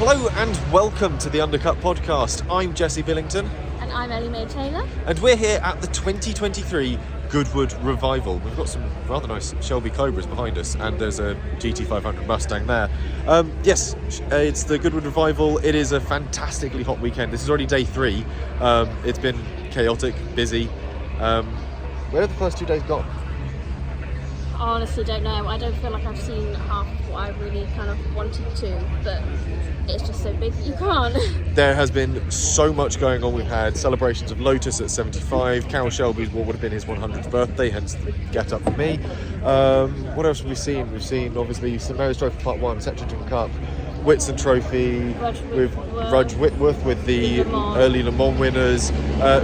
Hello and welcome to the Undercut Podcast. I'm Jesse Billington. And I'm Ellie-May and Jesse. And we're here at the 2023 Goodwood Revival. We've got some rather nice Shelby Cobras behind us, and there's a GT500 Mustang there. Yes, it's the Goodwood Revival. It is a fantastically hot weekend. This is already day 3. It's been chaotic, busy. Where have the first 2 days gone? I honestly don't know. I don't feel like I've seen half of what I really kind of wanted to, but it's just so big that you can't. There has been so much going on. We've had celebrations of Lotus at 75, Carol Shelby's what would have been his 100th birthday, hence the get up for me. What else have we seen? We've seen obviously St Mary's Trophy Part 1, Septuagint Cup, Whitson Trophy with Rudge Whitworth with the early Le Mans winners.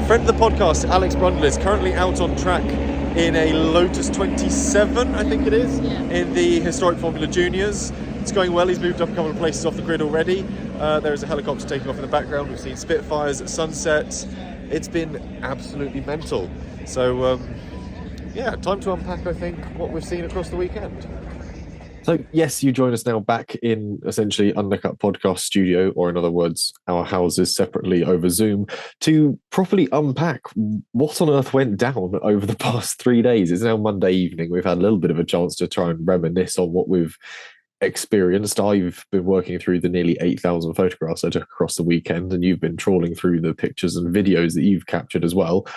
Friend of the podcast, Alex Brundle, is currently out on track in a Lotus 27, I think it is, in the Historic Formula Juniors. It's going well. He's moved up a couple of places off the grid already. There is a helicopter taking off in the background. We've seen Spitfires at sunset. It's been absolutely mental. So, time to unpack, I think, what we've seen across the weekend. So, yes, you join us now back in essentially Undercut Podcast Studio, or in other words, our houses separately over Zoom, to properly unpack what on earth went down over the past 3 days. It's now Monday evening. We've had a little bit of a chance to try and reminisce on what we've experienced. I've been working through the nearly 8,000 photographs I took across the weekend, and you've been trawling through the pictures and videos that you've captured as well.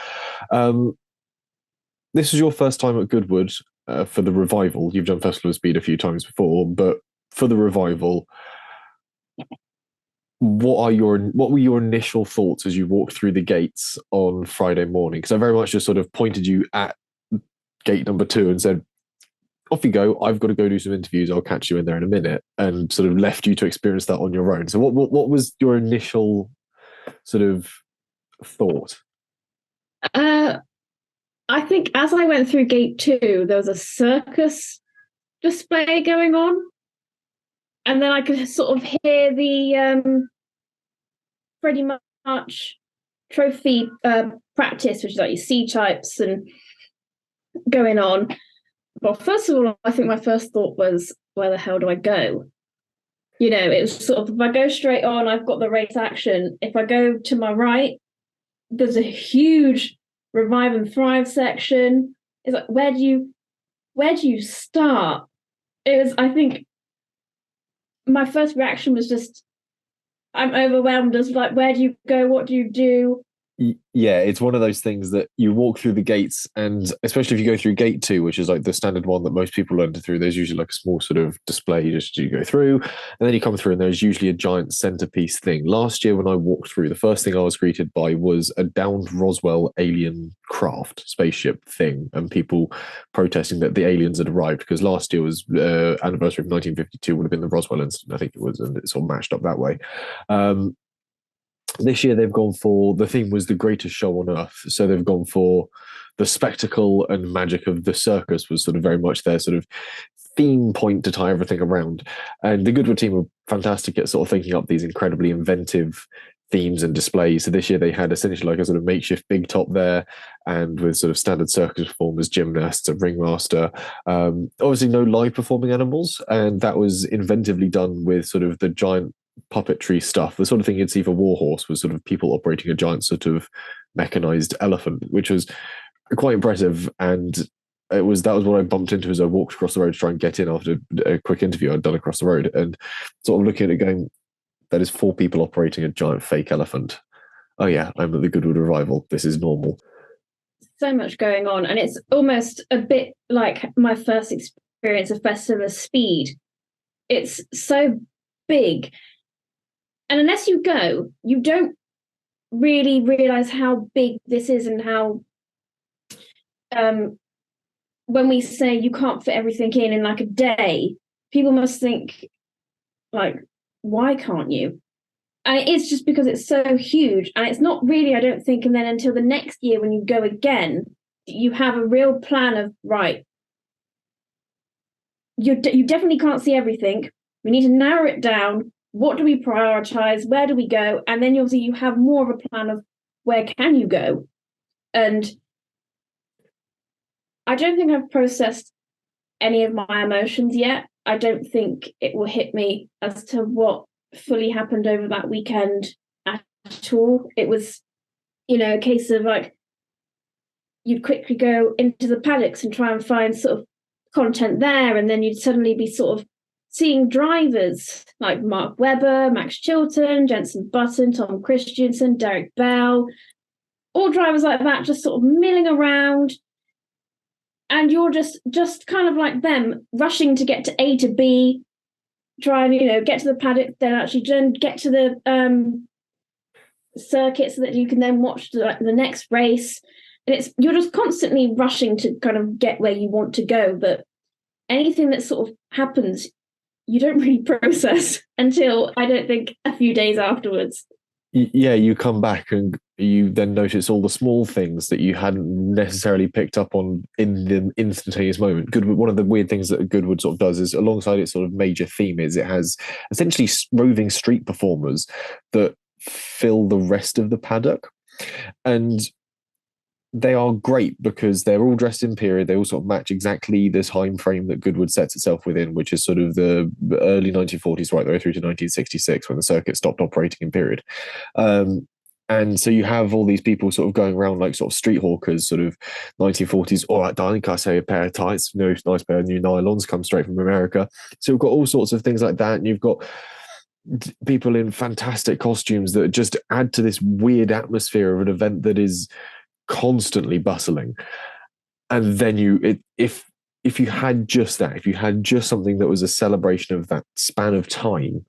This is your first time at Goodwood. For the Revival. You've done Festival of Speed a few times before, but for the Revival, what were your initial thoughts as you walked through the gates on Friday morning? Because I very much just sort of pointed you at gate number 2 and said, off you go, I've got to go do some interviews, I'll catch you in there in a minute, and sort of left you to experience that on your own. So what was your initial sort of thought? I think as I went through gate 2, there was a circus display going on. And then I could sort of hear the pretty much trophy practice, which is like your C-types and going on. Well, first of all, I think my first thought was, where the hell do I go? You know, it was sort of, if I go straight on, I've got the race action. If I go to my right, there's a huge Revive and Thrive section. It's like, where do you start? It was, I think, my first reaction was just, I'm overwhelmed as like, where do you go? What do you do? Yeah, it's one of those things that you walk through the gates, and especially if you go through gate 2, which is like the standard one that most people enter through, there's usually like a small sort of display just you go through, and then you come through and there's usually a giant centerpiece thing. Last year when I walked through, the first thing I was greeted by was a downed Roswell alien craft spaceship thing, and people protesting that the aliens had arrived, because last year was anniversary of 1952, would have been the Roswell incident, I think it was, and it's all matched up that way. This year they've gone for, the theme was the greatest show on earth. So they've gone for the spectacle and magic of the circus was sort of very much their sort of theme point to tie everything around. And the Goodwood team were fantastic at sort of thinking up these incredibly inventive themes and displays. So this year they had essentially like a sort of makeshift big top there, and with sort of standard circus performers, gymnasts, a ringmaster, obviously no live performing animals. And that was inventively done with sort of the giant puppetry stuff. The sort of thing you'd see for Warhorse was sort of people operating a giant sort of mechanized elephant, which was quite impressive. And that was what I bumped into as I walked across the road to try and get in after a quick interview I'd done across the road, and sort of looking at it going, that is 4 people operating a giant fake elephant. Oh yeah, I'm at the Goodwood Revival. This is normal. So much going on, and it's almost a bit like my first experience of Festival of Speed. It's so big. And unless you go, you don't really realise how big this is, and how when we say you can't fit everything in like a day, people must think, like, why can't you? And it is just because it's so huge. And it's not really, I don't think, and then until the next year when you go again, you have a real plan of, right, you definitely can't see everything. We need to narrow it down. What do we prioritize? Where do we go? And then obviously you have more of a plan of where can you go? And I don't think I've processed any of my emotions yet. I don't think it will hit me as to what fully happened over that weekend at all. It was, a case of like you'd quickly go into the paddocks and try and find sort of content there, and then you'd suddenly be sort of seeing drivers like Mark Webber, Max Chilton, Jenson Button, Tom Christensen, Derek Bell, all drivers like that just sort of milling around, and you're just kind of like them rushing to get to A to B, try and get to the paddock, then actually get to the circuit so that you can then watch the next race. And you're just constantly rushing to kind of get where you want to go, but anything that sort of happens, you don't really process until, I don't think, a few days afterwards. Yeah, you come back and you then notice all the small things that you hadn't necessarily picked up on in the instantaneous moment. Goodwood, one of the weird things that Goodwood sort of does is, alongside its sort of major theme, is it has essentially roving street performers that fill the rest of the paddock. And they are great because they're all dressed in period. They all sort of match exactly the time frame that Goodwood sets itself within, which is sort of the early 1940s right the way through to 1966, when the circuit stopped operating in period. And so you have all these people sort of going around like sort of street hawkers, sort of 1940s. All right, darling, can I say a pair of tights? Nice pair of new nylons, come straight from America. So we've got all sorts of things like that. And you've got people in fantastic costumes that just add to this weird atmosphere of an event that is constantly bustling. And then if you had just that, if you had just something that was a celebration of that span of time,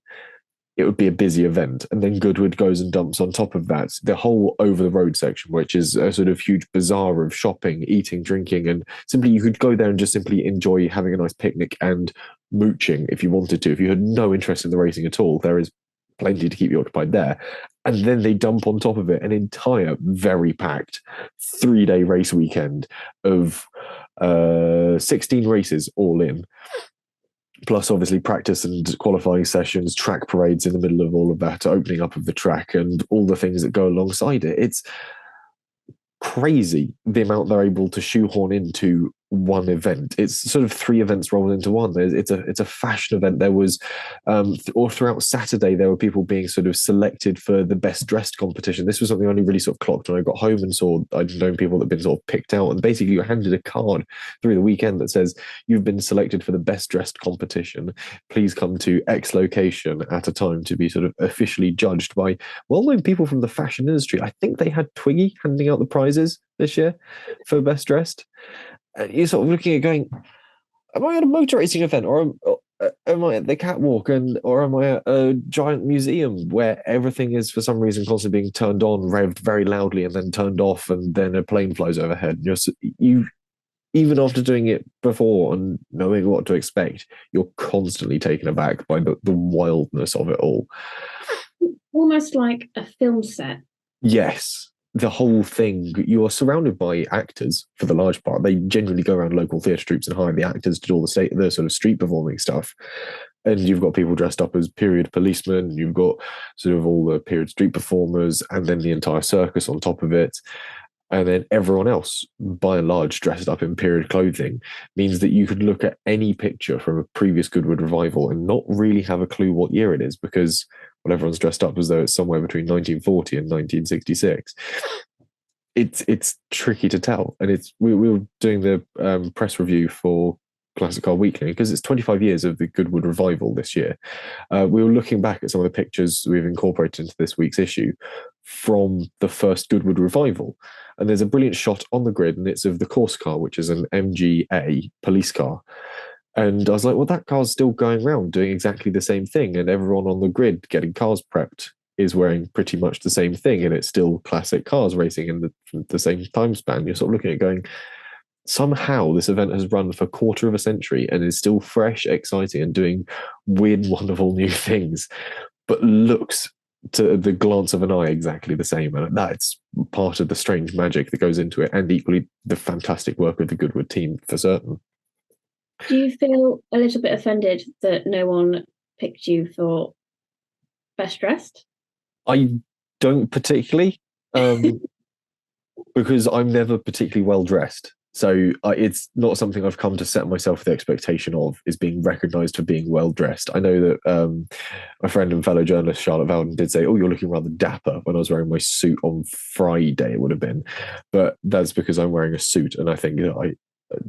it would be a busy event. And then Goodwood goes and dumps on top of that the whole over the road section, which is a sort of huge bazaar of shopping, eating, drinking, and simply you could go there and just simply enjoy having a nice picnic and mooching if you wanted to. If you had no interest in the racing at all, there is plenty to keep you occupied there. And then they dump on top of it an entire, very packed 3-day race weekend of 16 races all in, plus obviously practice and qualifying sessions, track parades in the middle of all of that, opening up of the track, and all the things that go alongside it. It's crazy the amount they're able to shoehorn into one event. It's sort of 3 events rolled into one. It's a fashion event. There was or throughout Saturday there were people being sort of selected for the best dressed competition. This was something I only really sort of clocked when I got home and saw I'd known people that had been sort of picked out, and basically you're handed a card through the weekend that says you've been selected for the best dressed competition. Please come to X location at a time to be sort of officially judged by well-known people from the fashion industry. I think they had Twiggy handing out the prizes this year for best dressed. And you're sort of looking at going, am I at a motor racing event, or am I at the catwalk, or am I at a giant museum where everything is for some reason constantly being turned on, revved very loudly, and then turned off, and then a plane flies overhead. And you even after doing it before and knowing what to expect, you're constantly taken aback by the wildness of it all. Almost like a film set. Yes. The whole thing, you are surrounded by actors for the large part. They generally go around local theatre troupes and hire the actors to do all the sort of street performing stuff. And you've got people dressed up as period policemen. You've got sort of all the period street performers, and then the entire circus on top of it. And then everyone else, by and large, dressed up in period clothing, means that you could look at any picture from a previous Goodwood Revival and not really have a clue what year it is, because everyone's dressed up as though it's somewhere between 1940 and 1966. It's tricky to tell. And we were doing the press review for Classic Car Weekly, because it's 25 years of the Goodwood Revival this year. We were looking back at some of the pictures we've incorporated into this week's issue from the first Goodwood Revival. And there's a brilliant shot on the grid, and it's of the course car, which is an MGA police car. And I was like, well, that car's still going around doing exactly the same thing. And everyone on the grid getting cars prepped is wearing pretty much the same thing. And it's still classic cars racing in the same time span. You're sort of looking at going, somehow this event has run for a quarter of a century and is still fresh, exciting, and doing weird, wonderful new things, but looks to the glance of an eye exactly the same. And that's part of the strange magic that goes into it, and equally the fantastic work of the Goodwood team for certain. Do you feel a little bit offended that no one picked you for best dressed? I don't particularly, because I'm never particularly well dressed. So it's not something I've come to set myself the expectation of, is being recognised for being well dressed. I know that my friend and fellow journalist Charlotte Valden did say, "Oh, you're looking rather dapper," when I was wearing my suit on Friday. It would have been, but that's because I'm wearing a suit, and I think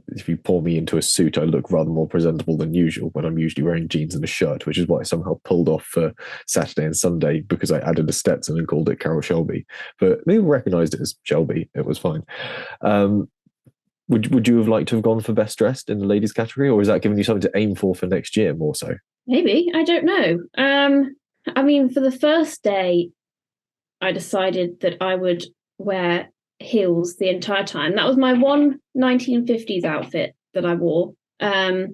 if you pour me into a suit, I look rather more presentable than usual when I'm usually wearing jeans and a shirt, which is what I somehow pulled off for Saturday and Sunday because I added a Stetson and called it Carol Shelby. But people recognised it as Shelby. It was fine. Would you have liked to have gone for best dressed in the ladies category, or is that giving you something to aim for next year more so? Maybe, I don't know. I mean, for the first day, I decided that I would wear heels the entire time. That was my one 1950s outfit that I wore. I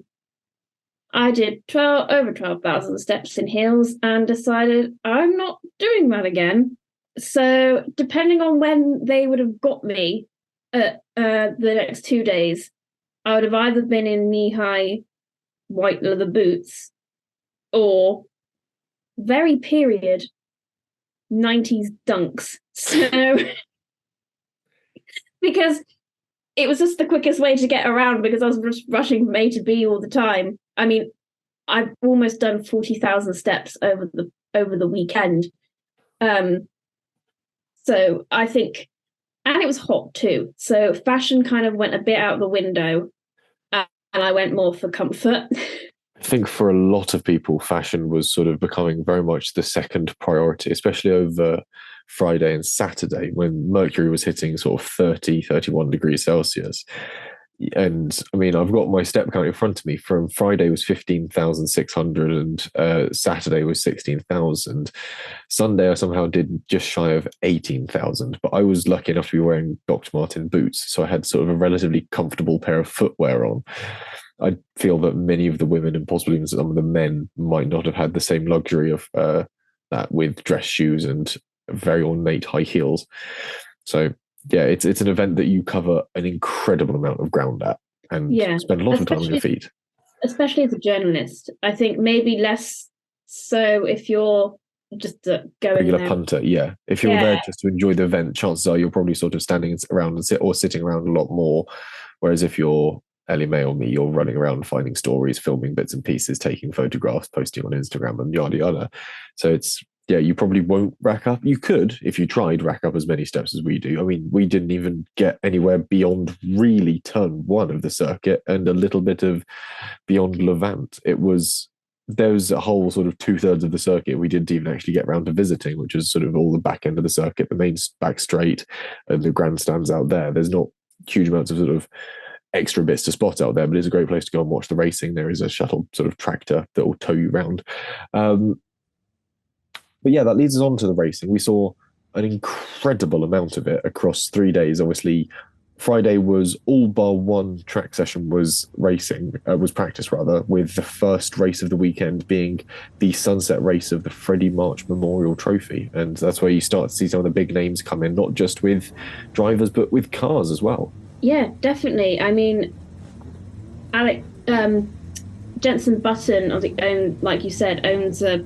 did over 12,000 steps in heels and decided I'm not doing that again. So depending on when they would have got me at the next 2 days, I would have either been in knee-high white leather boots or very period 90s dunks. So because it was just the quickest way to get around, because I was just rushing from A to B all the time. I mean, I've almost done 40,000 steps over the weekend. So I think, and it was hot too. So fashion kind of went a bit out the window, and I went more for comfort. I think for a lot of people, fashion was sort of becoming very much the second priority, especially over Friday and Saturday when Mercury was hitting sort of 30, 31 degrees Celsius. And I mean, I've got my step count in front of me. From Friday was 15,600 and Saturday was 16,000. Sunday I somehow did just shy of 18,000, but I was lucky enough to be wearing Dr. Martin boots, so I had sort of a relatively comfortable pair of footwear on. I feel that many of the women, and possibly even some of the men, might not have had the same luxury of that with dress shoes and very ornate high heels. So yeah, it's an event that you cover an incredible amount of ground at and spend a lot of time on your feet. Especially as a journalist. I think maybe less so if you're just going regular there. Punter, yeah. If you're there just to enjoy the event, chances are you're probably sort of standing around and sitting around a lot more. Whereas if you're Ellie-May or me, you're running around finding stories, filming bits and pieces, taking photographs, posting on Instagram and yada yada. So it's, yeah, you probably won't rack up. You could, if you tried, rack up as many steps as we do. I mean, we didn't even get anywhere beyond really turn one of the circuit and a little bit of beyond Levant. There was a whole sort of 2/3 of the circuit we didn't even actually get around to visiting, which is sort of all the back end of the circuit, the main back straight and the grandstands out there. There's not huge amounts of sort of extra bits to spot out there, but it's a great place to go and watch the racing. There is a shuttle sort of tractor that will tow you around. But yeah, that leads us on to the racing. We saw an incredible amount of it across 3 days. Obviously, Friday was all bar one track session was practice rather, with the first race of the weekend being the sunset race of the Freddie March Memorial Trophy. And that's where you start to see some of the big names come in, not just with drivers, but with cars as well. Yeah, definitely. I mean, Jenson Button, like you said, owns a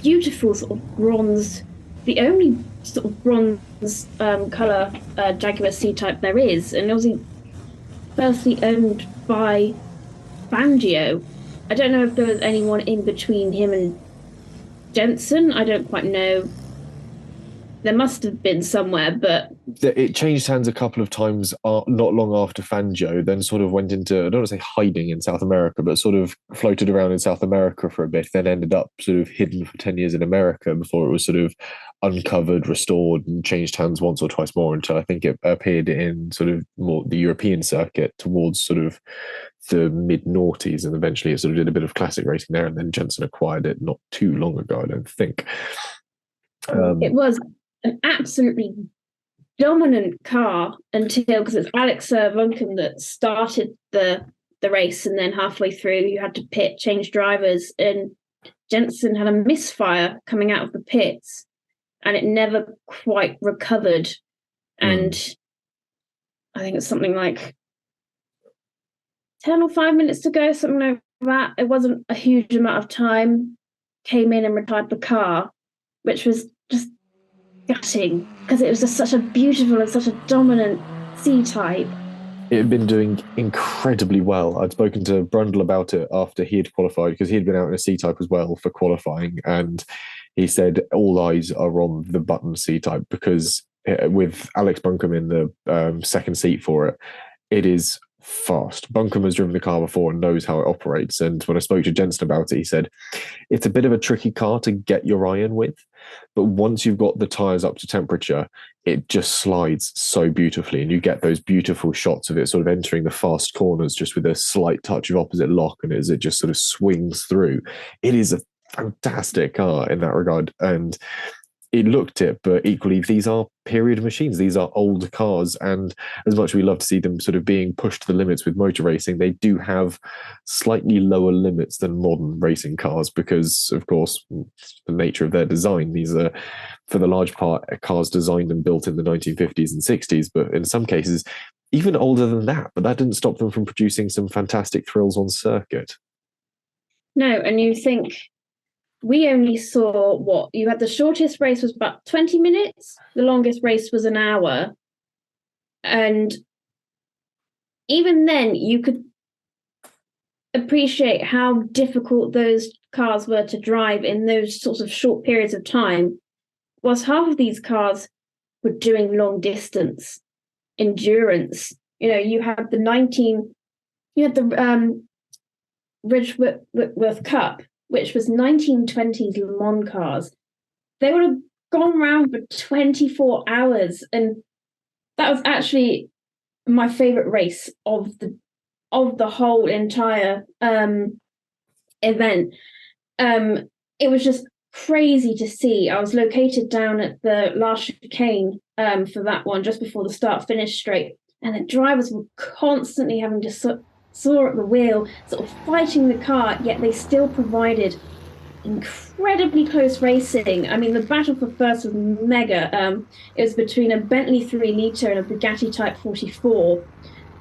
beautiful sort of bronze, the only sort of bronze colour Jaguar C-Type there is, and obviously firstly owned by Fangio. I don't know if there was anyone in between him and Jenson. I don't quite know. There must have been somewhere, but it changed hands a couple of times not long after Fangio, then sort of went into, I don't want to say hiding in South America, but sort of floated around in South America for a bit, then ended up sort of hidden for 10 years in America before it was sort of uncovered, restored, and changed hands once or twice more until I think it appeared in sort of more the European circuit towards sort of the mid-noughties, and eventually it sort of did a bit of classic racing there, and then Jenson acquired it not too long ago, I don't think. It was an absolutely dominant car until, because it's Alex Vunken that started the race, and then halfway through you had to pit, change drivers, and Jenson had a misfire coming out of the pits and it never quite recovered. And I think it's something like 10 or 5 minutes to go, something like that. It wasn't a huge amount of time. Came in and retired the car, which was just gutting because it was just such a beautiful and such a dominant C-Type. it had been doing incredibly well. I'd spoken to Brundle about it after he had qualified because he had been out in a C-type as well for qualifying, and he said all eyes are on the button C-type because with Alex Buncombe in the second seat for it, it is fast. Buncombe has driven the car before and knows how it operates. And when I spoke to Jensen about it, he said it's a bit of a tricky car to get your iron with, but once you've got the tyres up to temperature, it just slides so beautifully, and you get those beautiful shots of it sort of entering the fast corners just with a slight touch of opposite lock, and as it just sort of swings through. It is a fantastic car in that regard, and it looked it, but equally these are period machines. These are old cars, and as much as we love to see them sort of being pushed to the limits with motor racing, they do have slightly lower limits than modern racing cars because, of course, the nature of their design. These are, for the large part, cars designed and built in the 1950s and 60s, but in some cases, even older than that. But that didn't stop them from producing some fantastic thrills on circuit. No, and you think we only saw what you had. The shortest race was about 20 minutes. The longest race was an hour. And even then, you could appreciate how difficult those cars were to drive in those sorts of short periods of time. Whilst half of these cars were doing long distance endurance. You know, you had the Ridgeworth Cup, which was 1920s Le Mans cars. They would have gone around for 24 hours, and that was actually my favorite race of the whole entire event. It was just crazy to see. I was located down at the last chicane for that one, just before the start-finish straight, and the drivers were constantly having to saw at the wheel, sort of fighting the car, yet they still provided incredibly close racing. I mean, the battle for first was mega. It was between a Bentley 3 litre and a Bugatti Type 44.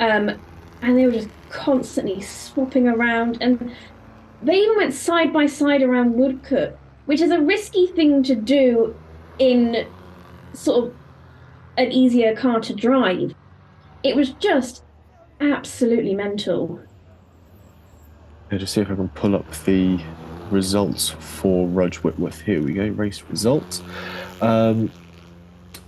And they were just constantly swapping around. And they even went side by side around Woodcote, which is a risky thing to do in sort of an easier car to drive. It was just absolutely mental. Yeah, just see if I can pull up the results for Rudge Whitworth. Here we go, race results.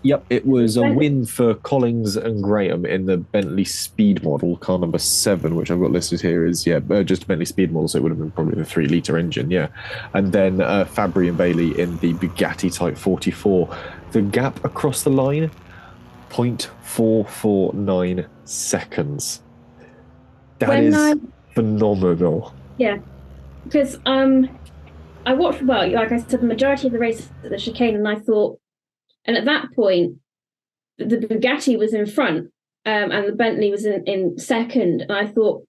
Yep, it was a win for Collins and Graham in the Bentley Speed model, car number 7, which I've got listed here is, just a Bentley Speed model, so it would have been probably the 3 litre engine, yeah. And then Fabry and Bailey in the Bugatti Type 44. The gap across the line, 0.449 seconds. That is phenomenal. Yeah, because I watched, well, like I said, the majority of the races at the chicane, and I thought, and at that point, the Bugatti was in front, and the Bentley was in second, and I thought,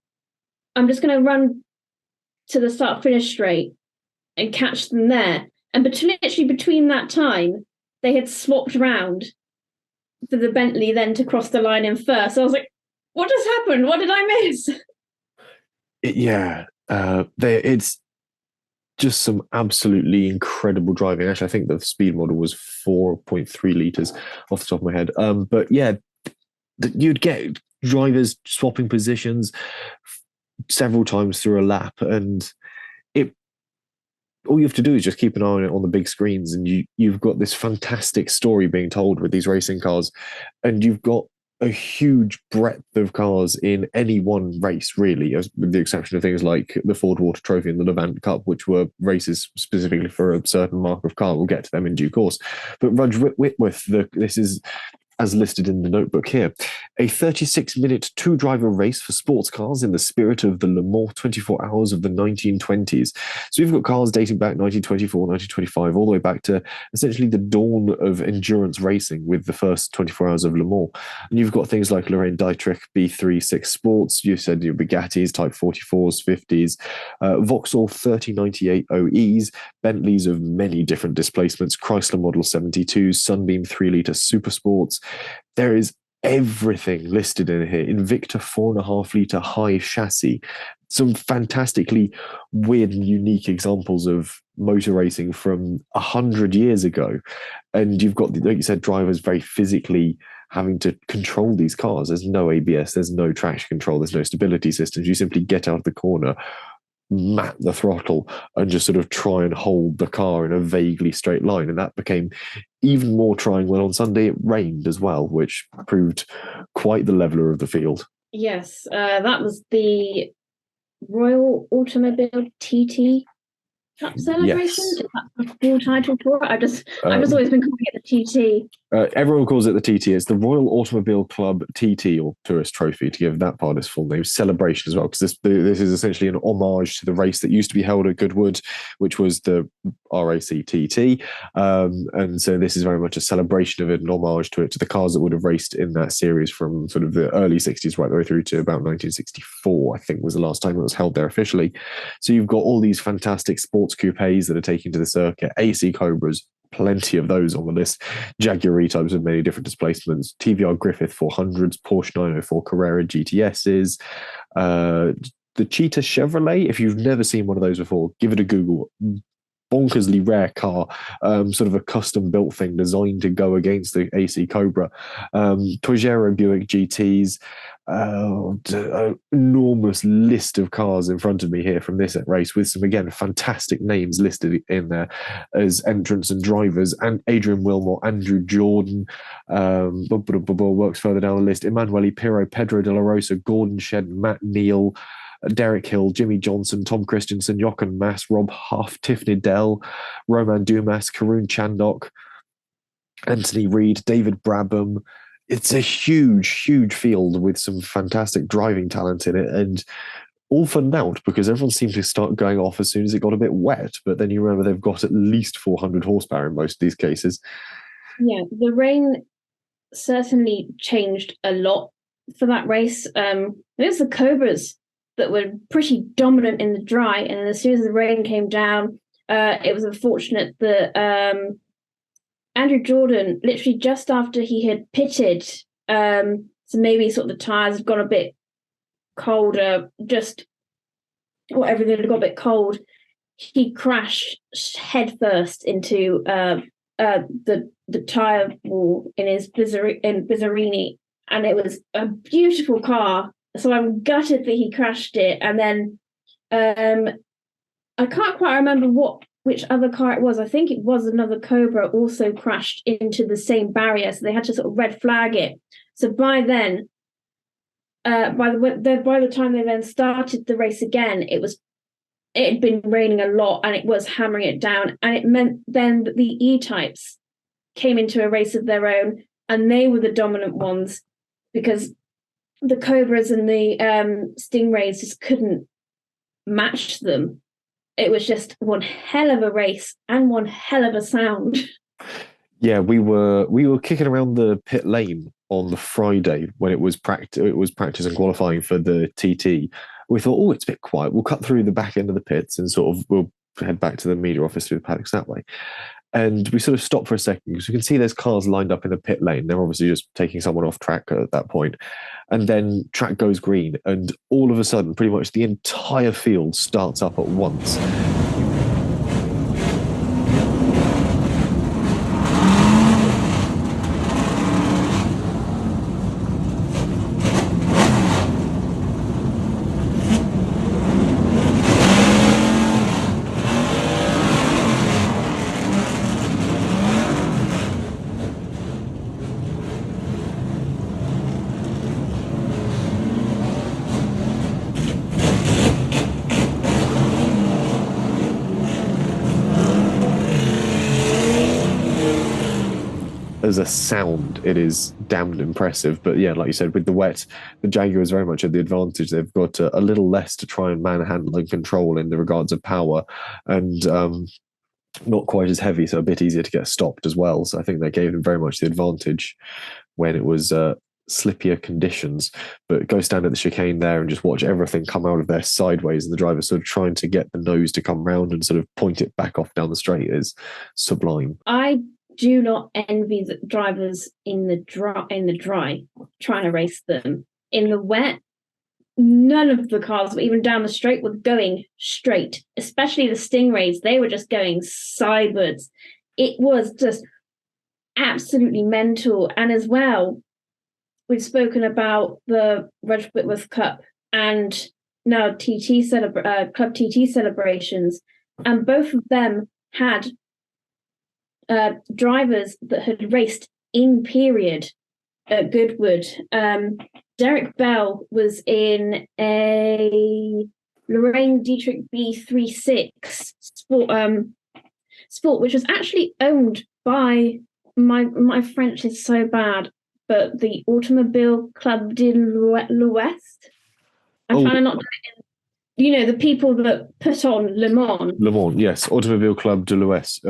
I'm just going to run to the start-finish straight and catch them there. And literally between that time, they had swapped around for the Bentley then to cross the line in first. So I was like, what just happened? What did I miss? It's just some absolutely incredible driving. Actually, I think the speed model was 4.3 litres off the top of my head. But yeah, you'd get drivers swapping positions several times through a lap, and all you have to do is just keep an eye on it on the big screens, and you've got this fantastic story being told with these racing cars, and you've got a huge breadth of cars in any one race, really, with the exception of things like the Ford Water Trophy and the Levant Cup, which were races specifically for a certain mark of car. We'll get to them in due course. But Rudge Whitworth, this is, as listed in the notebook here, a 36-minute two-driver race for sports cars in the spirit of the Le Mans 24 Hours of the 1920s. So we've got cars dating back 1924, 1925, all the way back to essentially the dawn of endurance racing with the first 24 Hours of Le Mans. And you've got things like Lorraine Dietrich B36 Sports, you said your Bugattis, Type 44s, 50s, Vauxhall 3098 OEs, Bentleys of many different displacements, Chrysler Model 72s, Sunbeam 3-litre Super Sports. There is everything listed in here. Invicta 4.5 litre high chassis. Some fantastically weird and unique examples of motor racing from 100 years ago. And you've got, like you said, drivers very physically having to control these cars. There's no ABS, there's no traction control, there's no stability systems. You simply get out of the corner, mat the throttle, and just sort of try and hold the car in a vaguely straight line. And that became even more trying when on Sunday it rained as well, which proved quite the leveler of the field. Yes, that was the Royal Automobile TT Cup celebration. Yes. Is that the full title for it? I've just always been calling it the TT. Everyone calls it the TT. It's the Royal Automobile Club TT, or Tourist Trophy, to give that part its full name. Celebration as well, because this is essentially an homage to the race that used to be held at Goodwood, which was the RAC TT. And so this is very much a celebration of it, an homage to it, to the cars that would have raced in that series from sort of the early 60s right the way through to about 1964, I think was the last time it was held there officially. So you've got all these fantastic sports coupes that are taken to the circuit, AC Cobras, plenty of those on the list, Jaguar E-types with many different displacements, TVR Griffith 400s, Porsche 904 Carrera GTSs, the Cheetah Chevrolet. If you've never seen one of those before, give it a Google. Bonkersly rare car, sort of a custom built thing designed to go against the AC Cobra. Tojero Buick GTs, enormous list of cars in front of me here from this race, with some, again, fantastic names listed in there as entrants and drivers. And Adrian Wilmore, Andrew Jordan, works further down the list, Emanuele Pirro, Pedro De La Rosa, Gordon Shed, Matt Neal, Derek Hill, Jimmy Johnson, Tom Christensen, Jochen Mass, Rob Huff, Tiffany Dell, Roman Dumas, Karun Chandok, Anthony Reid, David Brabham. It's a huge, huge field with some fantastic driving talent in it, and all for naught, because everyone seemed to start going off as soon as it got a bit wet. But then you remember they've got at least 400 horsepower in most of these cases. Yeah, the rain certainly changed a lot for that race. It was the Cobras that were pretty dominant in the dry, and then as soon as the rain came down, it was unfortunate that Andrew Jordan, literally just after he had pitted, so maybe sort of the tyres had gone a bit colder, everything had got a bit cold, he crashed headfirst into the tyre wall in his Bizzarini, and it was a beautiful car. So I'm gutted that he crashed it. And then I can't quite remember which other car it was. I think it was another Cobra also crashed into the same barrier. So they had to sort of red flag it. So by then, by the time they then started the race again, it had been raining a lot and it was hammering it down. And it meant then that the E-types came into a race of their own, and they were the dominant ones, because the Cobras and the Stingrays just couldn't match them. It was just one hell of a race and one hell of a sound. Yeah, we were kicking around the pit lane on the Friday when it was practice and qualifying for the TT. We thought, oh, it's a bit quiet. We'll cut through the back end of the pits and sort of we'll head back to the media office through the paddocks that way. And we sort of stopped for a second because we can see there's cars lined up in the pit lane. They're obviously just taking someone off track at that point. And then track goes green, and all of a sudden, pretty much the entire field starts up at once. As a sound, it is damned impressive. But yeah, like you said, with the wet, the Jaguar is very much at the advantage. They've got a little less to try and manhandle and control in the regards of power, and not quite as heavy, so a bit easier to get stopped as well. So I think that gave them very much the advantage when it was slippier conditions. But go stand at the chicane there and just watch everything come out of there sideways, and the driver sort of trying to get the nose to come round and sort of point it back off down the straight is sublime. I do not envy the drivers in the dry trying to race them. In the wet, none of the cars, even down the straight, were going straight, especially the Stingrays. They were just going sideways. It was just absolutely mental. And as well, we've spoken about the Reg Whitworth Cup and now Club TT celebrations, and both of them had drivers that had raced in period at Goodwood. Derek Bell was in a Lorraine Dietrich B36 sport, which was actually owned by my French is so bad, but the Automobile Club de l'Ouest. I'm trying to not, the people that put on Le Mans. Le Mans, yes, Automobile Club de l'Ouest,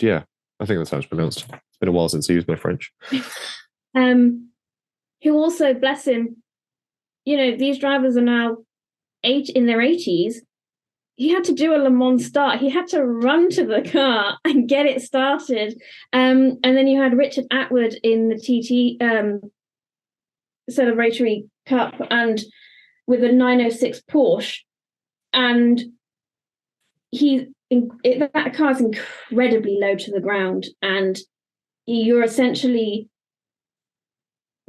yeah, I think that's how it's pronounced. It's been a while since I used my French. Who also, bless him, these drivers are now in their 80s. He had to do a Le Mans start. He had to run to the car and get it started. And then you had Richard Atwood in the TT Celebratory Cup and with a 906 Porsche. And that car's incredibly low to the ground. And you're essentially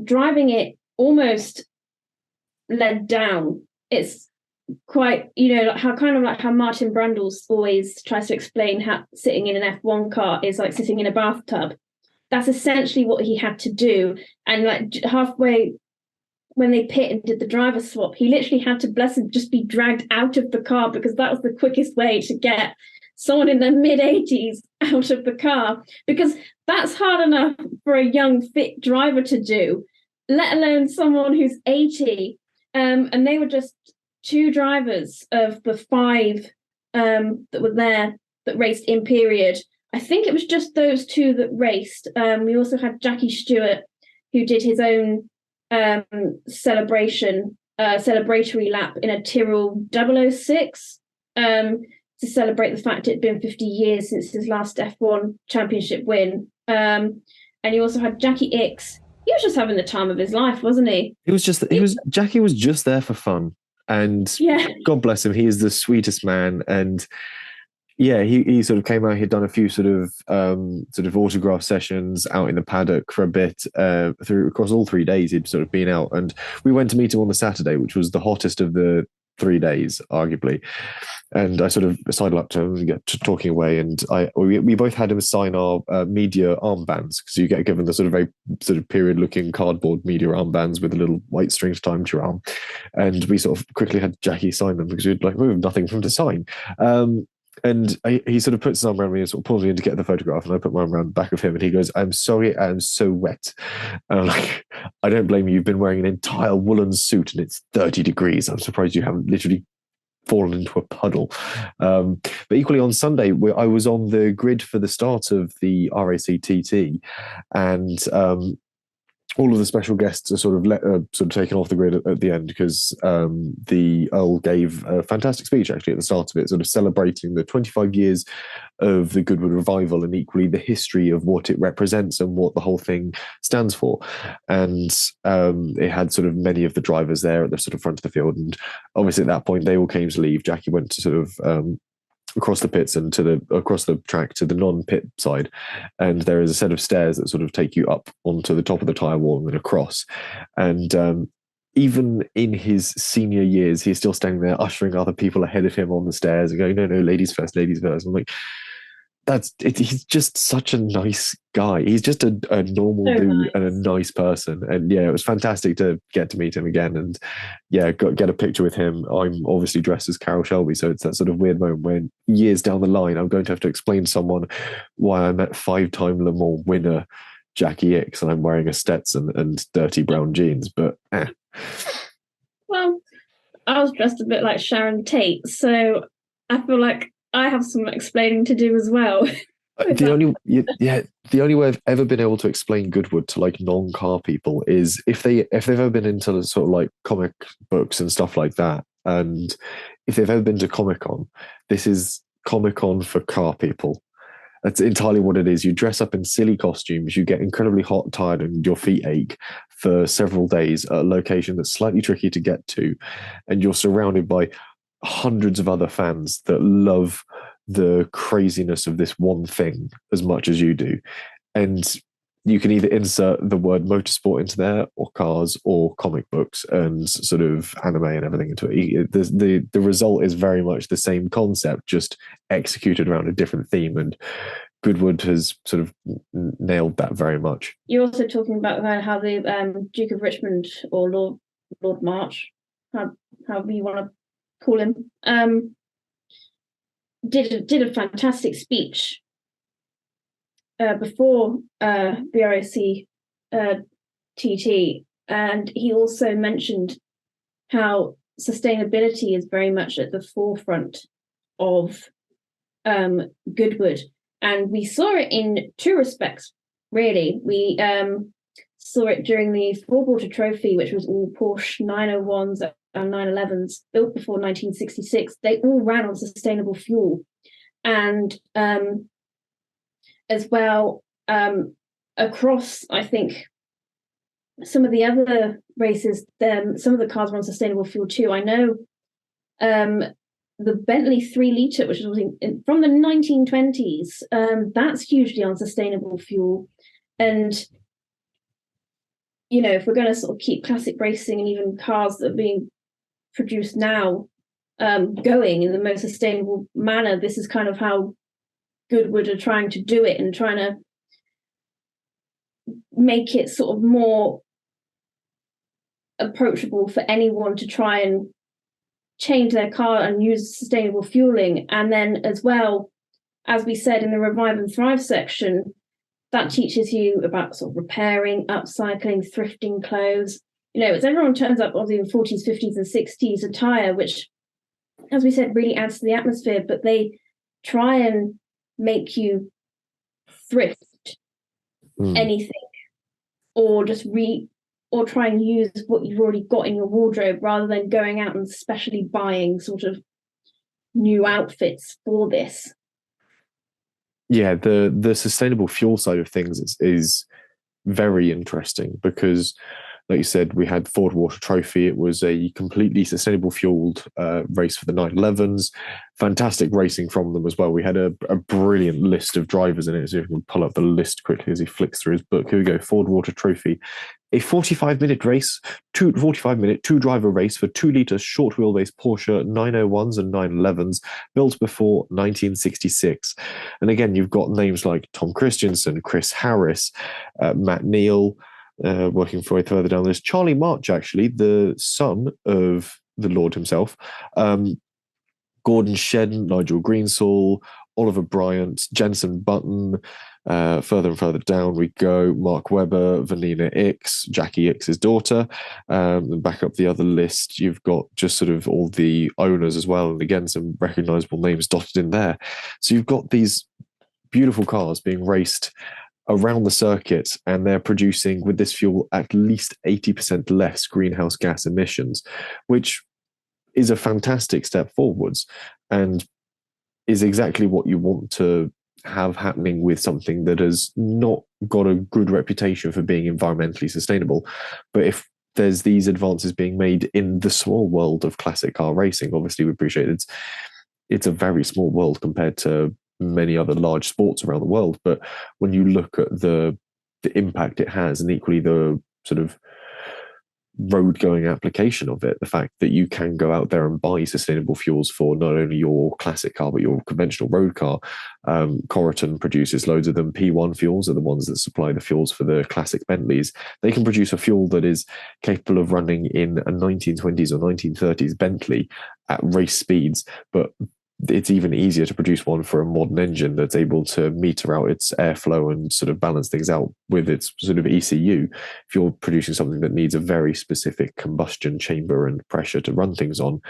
driving it almost led down. It's quite, how Martin Brundle always tries to explain how sitting in an F1 car is like sitting in a bathtub. That's essentially what he had to do. And like halfway when they pit and did the driver swap, he literally had to, bless him, just be dragged out of the car because that was the quickest way to get someone in their mid-80s out of the car, because that's hard enough for a young, fit driver to do, let alone someone who's 80. And they were just two drivers of the five that were there that raced in period. I think it was just those two that raced. We also had Jackie Stewart, who did his own celebratory lap in a Tyrrell 006 to celebrate the fact it'd been 50 years since his last F1 championship win. And you also had Jackie Ickx. He was just having the time of his life, wasn't he? Jackie was just there for fun. And God bless him, he is the sweetest man. And yeah, he sort of came out. He'd done a few sort of autograph sessions out in the paddock for a bit. Across all 3 days, he'd sort of been out, and we went to meet him on the Saturday, which was the hottest of the 3 days, arguably. And I sort of sidled up to him and get talking away, and we both had him sign our media armbands, because you get given the sort of very sort of period-looking cardboard media armbands with a little white string tied to your arm, and we sort of quickly had Jackie sign them because we have nothing for him to sign. And he sort of puts his arm around me and sort of pulls me in to get the photograph, and I put my arm around the back of him, and he goes, "I'm sorry, I'm so wet." And I'm like, "I don't blame you. You've been wearing an entire woolen suit and it's 30 degrees. I'm surprised you haven't literally fallen into a puddle." But equally on Sunday, I was on the grid for the start of the RACTT, and all of the special guests are sort of taken off the grid at the end, because the Earl gave a fantastic speech actually at the start of it, sort of celebrating the 25 years of the Goodwood Revival and equally the history of what it represents and what the whole thing stands for. And it had sort of many of the drivers there at the sort of front of the field, and obviously at that point they all came to leave. Jackie went to sort of across the pits and across the track to the non-pit side, and there is a set of stairs that sort of take you up onto the top of the tyre wall and then across. And even in his senior years, he's still standing there ushering other people ahead of him on the stairs and going, no, ladies first, ladies first. I'm like, he's just such a nice guy. He's just a normal dude and a nice person. And yeah, it was fantastic to get to meet him again, and yeah, get a picture with him. I'm obviously dressed as Carroll Shelby, so it's that sort of weird moment when years down the line I'm going to have to explain to someone why I met 5-time Le Mans winner Jackie Ickx and I'm wearing a Stetson and dirty brown jeans. But well, I was dressed a bit like Sharon Tate, so I feel like I have some explaining to do as well. The only way I've ever been able to explain Goodwood to like non-car people is if they've ever been into sort of like comic books and stuff like that, and if they've ever been to Comic-Con, this is Comic-Con for car people. That's entirely what it is. You dress up in silly costumes, you get incredibly hot, tired, and your feet ache for several days at a location that's slightly tricky to get to, and you're surrounded by hundreds of other fans that love the craziness of this one thing as much as you do. And you can either insert the word motorsport into there, or cars, or comic books, and sort of anime and everything into it. The result is very much the same concept, just executed around a different theme, and Goodwood has sort of nailed that very much. You're also talking about how the Duke of Richmond, or Lord March, however you want to call him, did a fantastic speech before BRAC TT, and he also mentioned how sustainability is very much at the forefront of Goodwood, and we saw it in two respects, really. We saw it during the Ford Water Trophy, which was all Porsche 901s and 911s built before 1966. They all ran on sustainable fuel, and as well, across, I think, some of the other races, some of the cars were on sustainable fuel too. I know the Bentley 3 litre, which was from the 1920s, that's hugely on sustainable fuel. And, you know, if we're going to sort of keep classic racing and even cars that are being produced now going in the most sustainable manner, this is kind of how Goodwood are trying to do it, and trying to make it sort of more approachable for anyone to try and change their car and use sustainable fueling. And then as well, as we said in the Revive and Thrive section, that teaches you about sort of repairing, upcycling, thrifting clothes. You know, as everyone turns up obviously in 40s, 50s and 60s attire, which, as we said, really adds to the atmosphere, but they try and make you thrift anything, or just or try and use what you've already got in your wardrobe, rather than going out and specially buying sort of new outfits for this. Yeah, the sustainable fuel side of things is very interesting, because, like you said, we had Ford Water Trophy. It was a completely sustainable fueled race for the 911s. Fantastic racing from them as well. We had a brilliant list of drivers in it. So if we can pull up the list quickly as he flicks through his book. Here we go, Ford Water Trophy. A 45-minute race, 45-minute two-driver race for 2-litre short wheelbase Porsche 901s and 911s built before 1966. And again, you've got names like Tom Christensen, Chris Harris, Matt Neal, working for further down the list. Charlie March, actually, the son of the Lord himself. Gordon Shedden, Nigel Greensall, Oliver Bryant, Jensen Button. Further and further down we go. Mark Webber, Vanina Ix, Jackie Ix's daughter. And back up the other list, you've got just sort of all the owners as well. And again, some recognisable names dotted in there. So you've got these beautiful cars being raced around the circuit, and they're producing with this fuel at least 80% less greenhouse gas emissions, which is a fantastic step forwards, and is exactly what you want to have happening with something that has not got a good reputation for being environmentally sustainable. But if there's these advances being made in the small world of classic car racing, obviously we appreciate it's a very small world compared to many other large sports around the world. But when you look at the impact it has, and equally the sort of road going application of it, the fact that you can go out there and buy sustainable fuels for not only your classic car but your conventional road car. Corriton produces loads of them. P1 fuels are the ones that supply the fuels for the classic Bentleys. They can produce a fuel that is capable of running in a 1920s or 1930s Bentley at race speeds, but it's even easier to produce one for a modern engine that's able to meter out its airflow and sort of balance things out with its sort of ECU. If you're producing something that needs a very specific combustion chamber and pressure to run things on,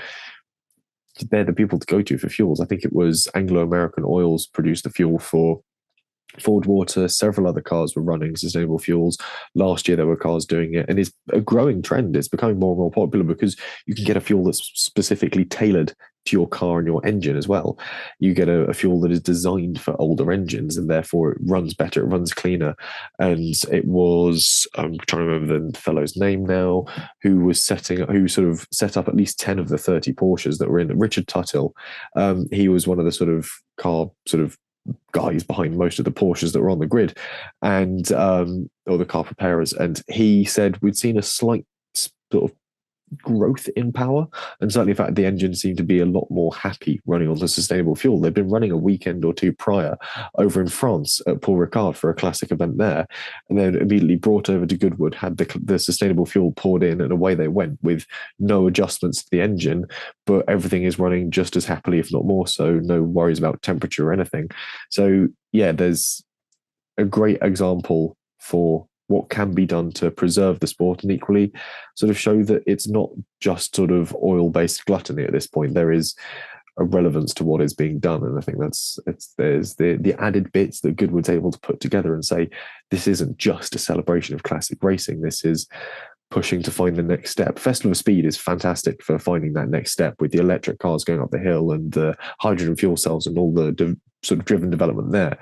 they're the people to go to for fuels. I think it was Anglo American Oils produced the fuel for Ford Water. Several other cars were running sustainable fuels. Last year there were cars doing it, and it's a growing trend. It's becoming more and more popular because you can get a fuel that's specifically tailored to your car and your engine as well. You get a fuel that is designed for older engines, and therefore it runs better, it runs cleaner. And it was, I'm trying to remember the fellow's name now, who sort of set up at least 10 of the 30 Porsches that were in, Richard Tuthill. He was one of the sort of car sort of guys behind most of the Porsches that were on the grid, and or the car preparers. And he said we'd seen a slight sort of growth in power, and certainly the fact the engine seemed to be a lot more happy running on the sustainable fuel. They'd been running a weekend or two prior over in France at Paul Ricard for a classic event there, and then immediately brought over to Goodwood, had the sustainable fuel poured in, and away they went with no adjustments to the engine, but everything is running just as happily, if not more so. No worries about temperature or anything. So yeah, there's a great example for what can be done to preserve the sport, and equally sort of show that it's not just sort of oil-based gluttony at this point. There is a relevance to what is being done, and I think there's the added bits that Goodwood's able to put together and say this isn't just a celebration of classic racing. This is pushing to find the next step. Festival of Speed is fantastic for finding that next step with the electric cars going up the hill and the hydrogen fuel cells and all the sort of driven development there.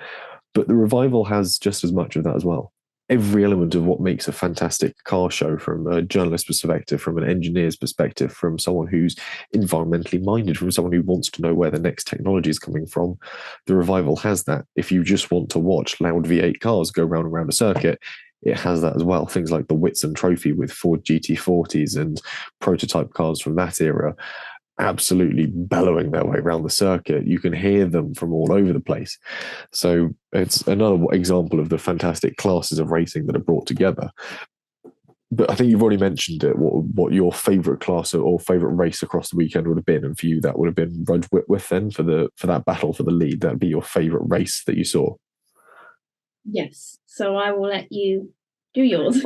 But the Revival has just as much of that as well. Every element of what makes a fantastic car show, from a journalist's perspective, from an engineer's perspective, from someone who's environmentally minded, from someone who wants to know where the next technology is coming from, the Revival has that. If you just want to watch loud V8 cars go round and round a circuit, it has that as well. Things like the Whitson Trophy with Ford GT40s and prototype cars from that era, absolutely bellowing their way around the circuit. You can hear them from all over the place. So it's another example of the fantastic classes of racing that are brought together. But I think you've already mentioned it, what your favourite class or favourite race across the weekend would have been. And for you, that would have been Rudge Whitworth then for that battle for the lead. That'd be your favourite race that you saw. Yes. So I will let you do yours.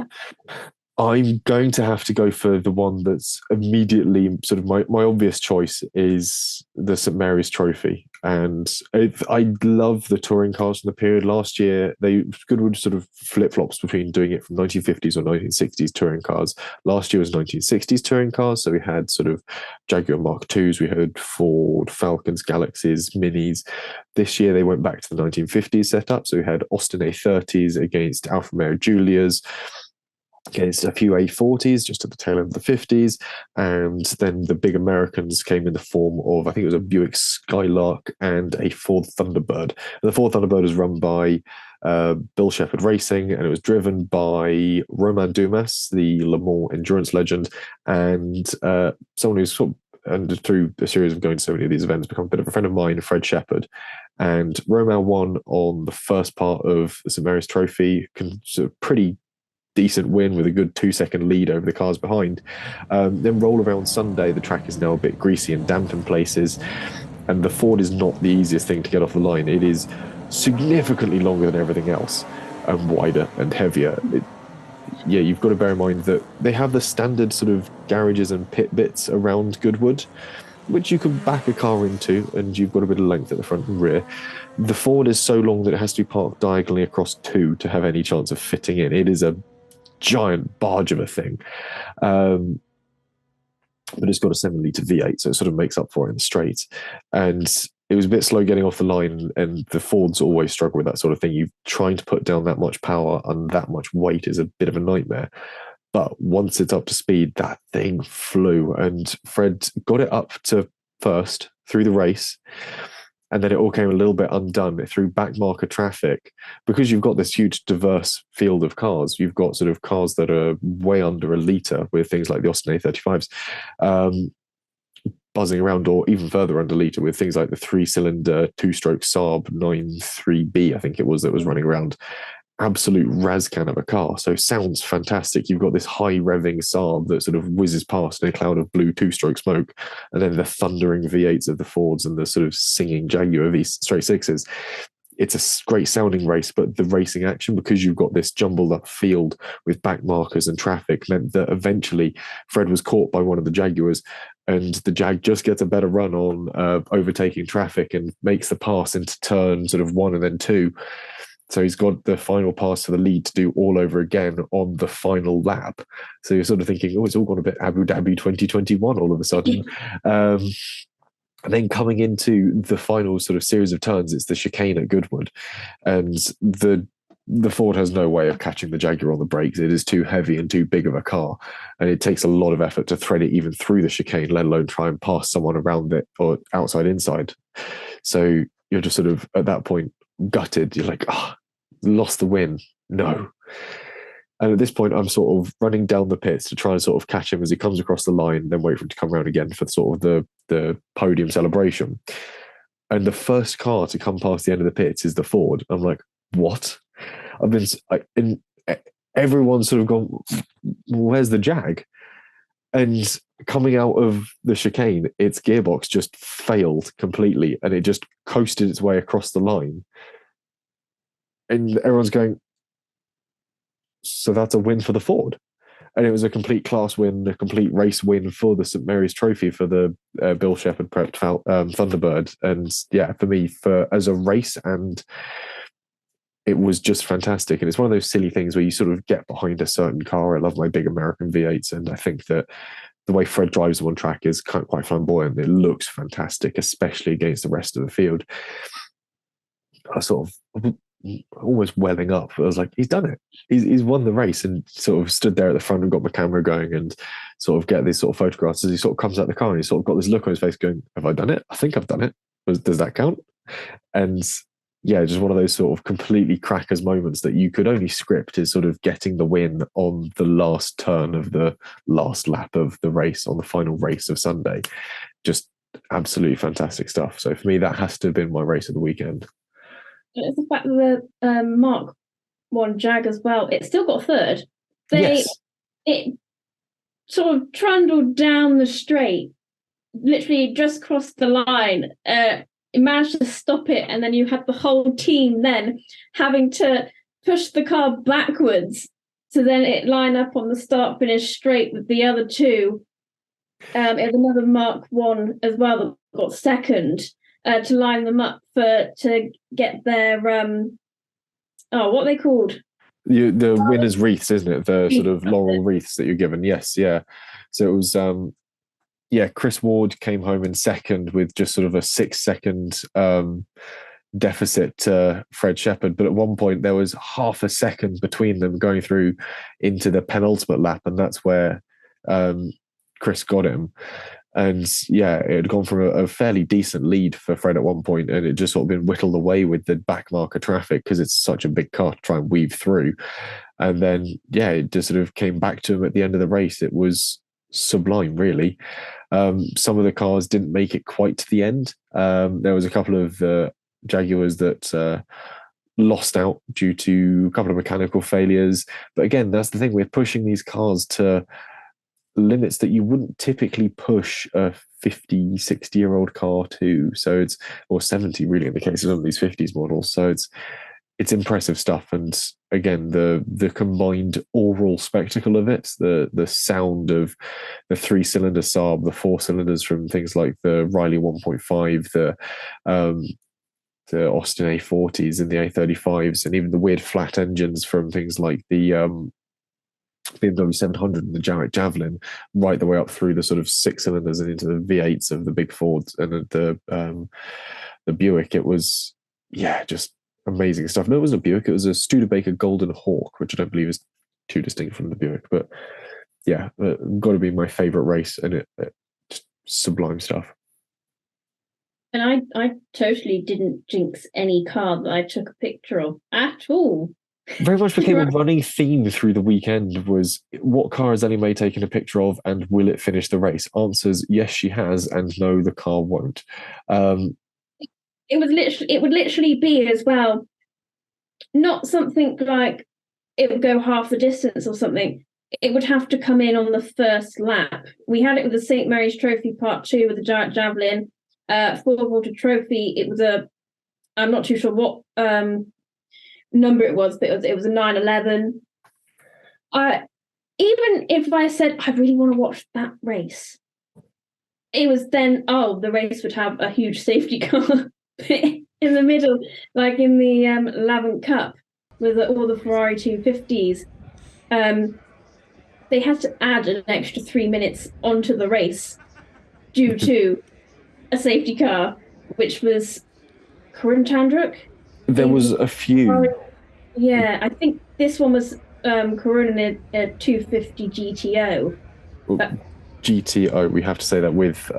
I'm going to have to go for the one that's immediately sort of my obvious choice is the St Mary's Trophy. And I love the touring cars from the period. Last year, Goodwood sort of flip-flops between doing it from 1950s or 1960s touring cars. Last year was 1960s touring cars. So we had sort of Jaguar Mark IIs, we had Ford Falcons, Galaxies, Minis. This year, they went back to the 1950s setup. So we had Austin A30s against Alfa Romeo Giulias, against a few A40s just at the tail end of the 50s, and then the big Americans came in the form of, I think it was a Buick Skylark and a Ford Thunderbird. And the Ford Thunderbird was run by Bill Shepherd Racing, and it was driven by Romain Dumas, the Le Mans endurance legend, and someone who's sort of, and through a series of going to so many of these events, become a bit of a friend of mine, Fred Shepherd. And Romain won on the first part of the St Mary's Trophy, sort of pretty decent win with a good 2-second lead over the cars behind. Then roll around Sunday, the track is now a bit greasy and damp in places, and the Ford is not the easiest thing to get off the line. It is significantly longer than everything else and wider and heavier. You've got to bear in mind that they have the standard sort of garages and pit bits around Goodwood, which you can back a car into, and you've got a bit of length at the front and rear. The Ford is so long that it has to be parked diagonally across two to have any chance of fitting in. It is a giant barge of a thing, but it's got a 7-litre V8, so it sort of makes up for it in the straight. And it was a bit slow getting off the line, and the Fords always struggle with that sort of thing. You trying to put down that much power and that much weight is a bit of a nightmare. But once it's up to speed, that thing flew, and Fred got it up to first through the race. And then it all came a little bit undone through backmarker traffic. Because you've got this huge diverse field of cars, you've got sort of cars that are way under a litre with things like the Austin A35s, buzzing around, or even further under litre with things like the 3-cylinder 2-stroke Saab 93B, I think it was, that was running around. Absolute razcan of a car. So sounds fantastic. You've got this high revving Saab that sort of whizzes past in a cloud of blue 2-stroke smoke, and then the thundering V8s of the Fords and the sort of singing Jaguar straight sixes. It's a great sounding race, but the racing action, because you've got this jumbled up field with back markers and traffic, meant that eventually Fred was caught by one of the Jaguars, and the Jag just gets a better run on overtaking traffic and makes the pass into turn sort of 1 and then 2. So he's got the final pass to the lead to do all over again on the final lap. So you're sort of thinking, oh, it's all gone a bit Abu Dhabi 2021 all of a sudden. And then coming into the final sort of series of turns, it's the chicane at Goodwood. And the Ford has no way of catching the Jaguar on the brakes. It is too heavy and too big of a car. And it takes a lot of effort to thread it even through the chicane, let alone try and pass someone around it or outside inside. So you're just sort of at that point gutted. You're like, lost the win. No. And at this point, I'm sort of running down the pits to try and sort of catch him as he comes across the line, then wait for him to come around again for sort of the podium celebration. And the first car to come past the end of the pits is the Ford. I'm like, what? Everyone's sort of gone, where's the Jag? And coming out of the chicane, its gearbox just failed completely, and it just coasted its way across the line. And everyone's going, so that's a win for the Ford. And it was a complete class win, a complete race win for the St Mary's Trophy for the Bill Shepherd prepped Thunderbird. And yeah, for me, as a race, and it was just fantastic. And it's one of those silly things where you sort of get behind a certain car. I love my big American V8s, and I think that the way Fred drives them on track is quite flamboyant. It looks fantastic, especially against the rest of the field. I sort of almost welling up. I was like, he's done it. He's won the race, and sort of stood there at the front and got my camera going and sort of get these sort of photographs as he sort of comes out the car, and he's sort of got this look on his face going, have I done it? I think I've done it. Does that count? And yeah, just one of those sort of completely crackers moments that you could only script, is sort of getting the win on the last turn of the last lap of the race on the final race of Sunday. Just absolutely fantastic stuff. So for me, that has to have been my race of the weekend. It's the fact that the Mark 1 Jag as well, it still got third. It sort of trundled down the straight, literally just crossed the line. It managed to stop it, and then you had the whole team then having to push the car backwards to then it line up on the start-finish straight with the other two. It was another Mark 1 as well that got second. To line them up to get their what are they called? The winner's wreaths, isn't it? The sort of laurel wreaths that you're given. Yes, yeah. So it was Chris Ward came home in second with just sort of a 6-second deficit to Fred Shepherd, but at one point there was half a second between them going through into the penultimate lap, and that's where Chris got him. And yeah, it had gone from a fairly decent lead for Fred at one point, and it just sort of been whittled away with the back marker traffic because it's such a big car to try and weave through. And then, yeah, it just sort of came back to him at the end of the race. It was sublime, really. Some of the cars didn't make it quite to the end. There was a couple of Jaguars that lost out due to a couple of mechanical failures. But again, that's the thing, we're pushing these cars to limits that you wouldn't typically push a 50, 60-year-old car to. So it's, or 70 really in the case of some of these 50s models. So it's impressive stuff. And again, the combined oral spectacle of it, the sound of the 3-cylinder Saab, the 4 cylinders from things like the Riley 1.5, the Austin A40s and the A35s, and even the weird flat engines from things like the BMW 700 and the Jarrett Javelin, right the way up through the sort of 6 cylinders and into the V8s of the big Fords and the Buick. It was, yeah, just amazing stuff. No, it wasn't a Buick. It was a Studebaker Golden Hawk, which I don't believe is too distinct from the Buick. But yeah, got to be my favourite race, and it just sublime stuff. And I totally didn't jinx any car that I took a picture of at all. Very much became a running theme through the weekend was, what car has Ellie-May taken a picture of, and will it finish the race? Answers, yes, she has, and no, the car won't. It would literally be as well, not something like it would go half the distance or something. It would have to come in on the first lap. We had it with the St Mary's Trophy Part 2 with the Jarrett Javelin, Ford Water Trophy. It was I'm not too sure what number it was, but it was a 911. Even if I said I really want to watch that race, it was then, the race would have a huge safety car in the middle, like in the Lavant Cup with all the Ferrari 250s. They had to add an extra 3 minutes onto the race due to a safety car, which was Corinne Tandrook. There was a few. Yeah, I think this one was Corinne in a 250 GTO. GTO, we have to say that with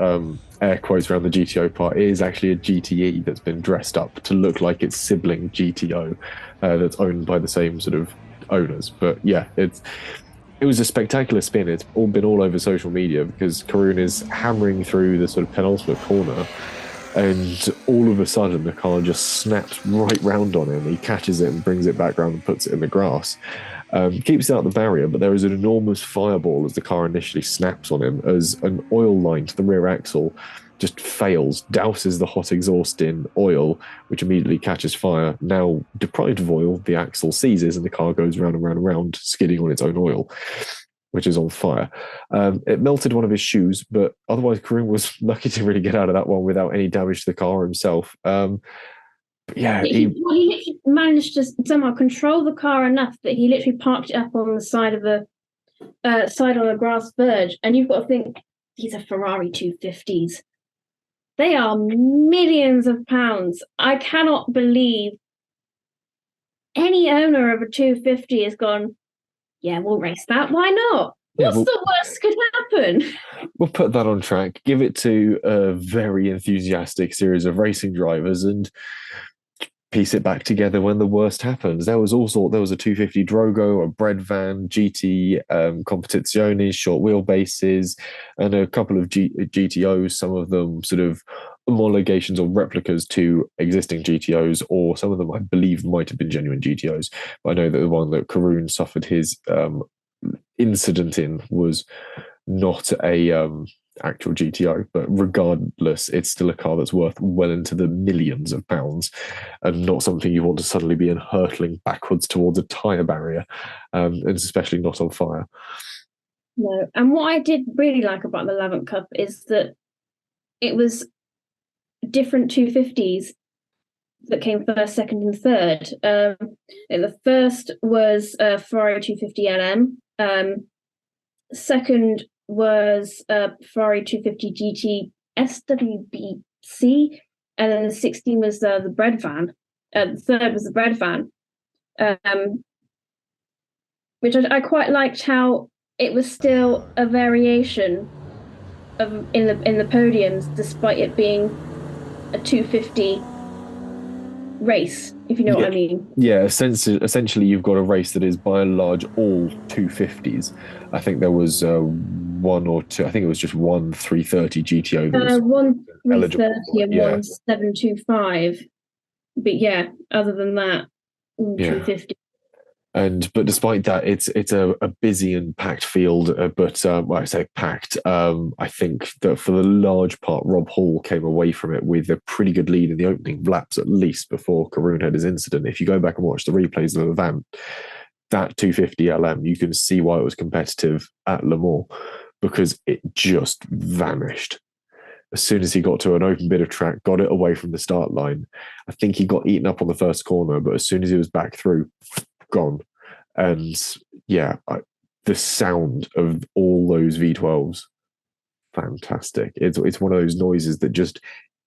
air quotes around the GTO part, it is actually a GTE that's been dressed up to look like its sibling GTO, that's owned by the same sort of owners. But yeah, it was a spectacular spin. It's all been all over social media because Karun is hammering through the sort of penultimate corner, and all of a sudden the car just snaps right round on him. He catches it and brings it back round and puts it in the grass. Keeps it out the barrier, but there is an enormous fireball as the car initially snaps on him, as an oil line to the rear axle just fails, douses the hot exhaust in oil, which immediately catches fire. Now deprived of oil, the axle seizes and the car goes round and round and round, skidding on its own oil, which is on fire. It melted one of his shoes, but otherwise Karun was lucky to really get out of that one without any damage to the car himself. Yeah, he literally managed to somehow control the car enough that he literally parked it up on the side of the grass verge. And you've got to think, these are Ferrari 250s. They are millions of pounds. I cannot believe any owner of a 250 has gone, yeah, we'll race that. Why not? What's the worst could happen? We'll put that on track, give it to a very enthusiastic series of racing drivers, and piece it back together when the worst happens. There was a 250 Drogo, a bread van, GT Competizione, short wheelbases, and a couple of GTOs, some of them sort of homologations or replicas to existing GTOs, or some of them I believe might have been genuine GTOs. But I know that the one that Karun suffered his incident in was not a actual GTO, but regardless, it's still a car that's worth well into the millions of pounds, and not something you want to suddenly be hurtling backwards towards a tyre barrier, and especially not on fire. No, and what I did really like about the Lavant Cup is that it was different 250s that came first, second, and third. The first was Ferrari 250 LM. Second was Ferrari 250 GT SWBC, and then the 16 was the bread van. The third was the bread van, which I quite liked how it was still a variation of in the podiums, despite it being a 250 race, if you know what I mean. Yeah, essentially you've got a race that is by and large all 250s. I think there was one or two, I think it was just one 330 GTO that was one 330 and yeah. one 725. But yeah, other than that, all 250. But despite that, it's a busy and packed field. But I say packed. I think that for the large part, Rob Hall came away from it with a pretty good lead in the opening laps, at least before Karun had his incident. If you go back and watch the replays of the event, that 250 LM, you can see why it was competitive at Le Mans, because it just vanished. As soon as he got to an open bit of track, got it away from the start line. I think he got eaten up on the first corner, but as soon as he was back through, gone. And yeah, the sound of all those V12s, fantastic. It's one of those noises that just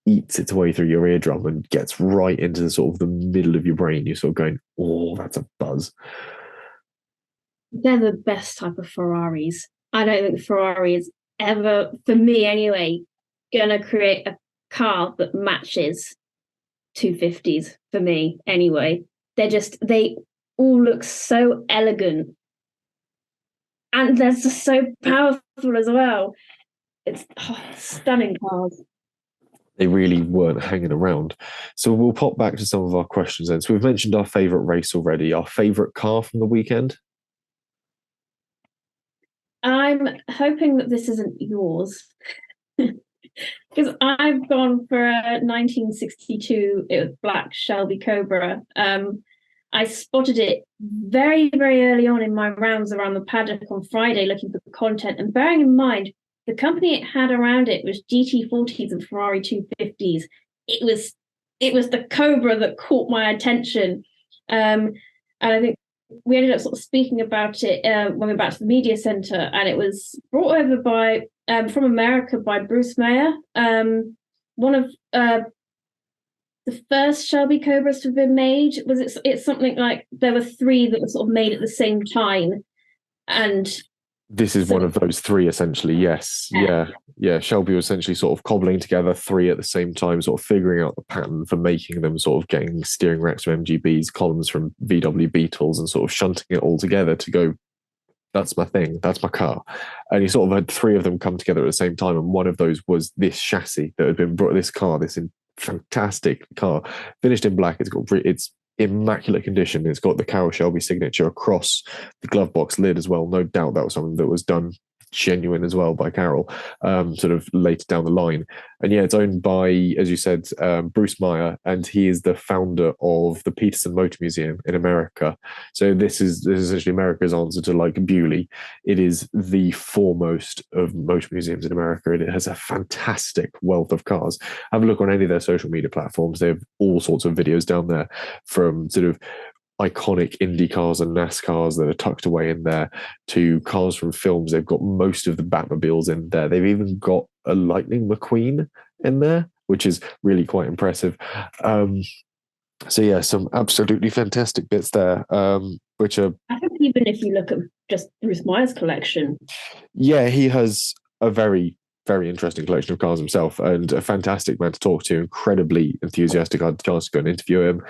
eats its way through your eardrum and gets right into the sort of the middle of your brain. You're sort of going, oh, that's a buzz. They're the best type of Ferraris. I don't think Ferrari is ever, for me anyway, gonna create a car that matches 250s for me anyway. They all look so elegant, and they're just so powerful as well. It's stunning cars. They really weren't hanging around. So we'll pop back to some of our questions then. So we've mentioned our favourite race already. Our favourite car from the weekend? I'm hoping that this isn't yours, because I've gone for a 1962 black Shelby Cobra. I spotted it very, very early on in my rounds around the paddock on Friday looking for content, and bearing in mind the company it had around it was GT40s and Ferrari 250s. It was the Cobra that caught my attention, and I think we ended up sort of speaking about it when we went back to the media centre, and it was brought over by from America by Bruce Mayer, one of the first Shelby Cobras to have been made. It's something like there were 3 that were sort of made at the same time, and This is So- one of those three, essentially. Yes. Yeah. Shelby was essentially sort of cobbling together three at the same time, sort of figuring out the pattern for making them, sort of getting steering racks from MGBs, columns from VW Beetles, and sort of shunting it all together to go, that's my thing, that's my car. And he sort of had three of them come together at the same time. And one of those was this chassis that had been brought, this car, this fantastic car, finished in black. It's immaculate condition. It's got the Carroll Shelby signature across the glove box lid as well. No doubt that was something that was done genuine as well by Carroll, sort of later down the line. And yeah, it's owned by, as you said, Bruce Meyer, and he is the founder of the Peterson Motor Museum in America. So this is essentially America's answer to like Bewley. It is the foremost of motor museums in America, and it has a fantastic wealth of cars. Have a look on any of their social media platforms. They have all sorts of videos down there, from sort of iconic Indy cars and NASCARs that are tucked away in there to cars from films. They've got most of the Batmobiles in there. They've even got a Lightning McQueen in there, which is really quite impressive. So yeah, some absolutely fantastic bits there, which are... I think even if you look at just Bruce Meyer's collection. Yeah, he has a very, very interesting collection of cars himself, and a fantastic man to talk to, incredibly enthusiastic. I had the chance to go and interview him,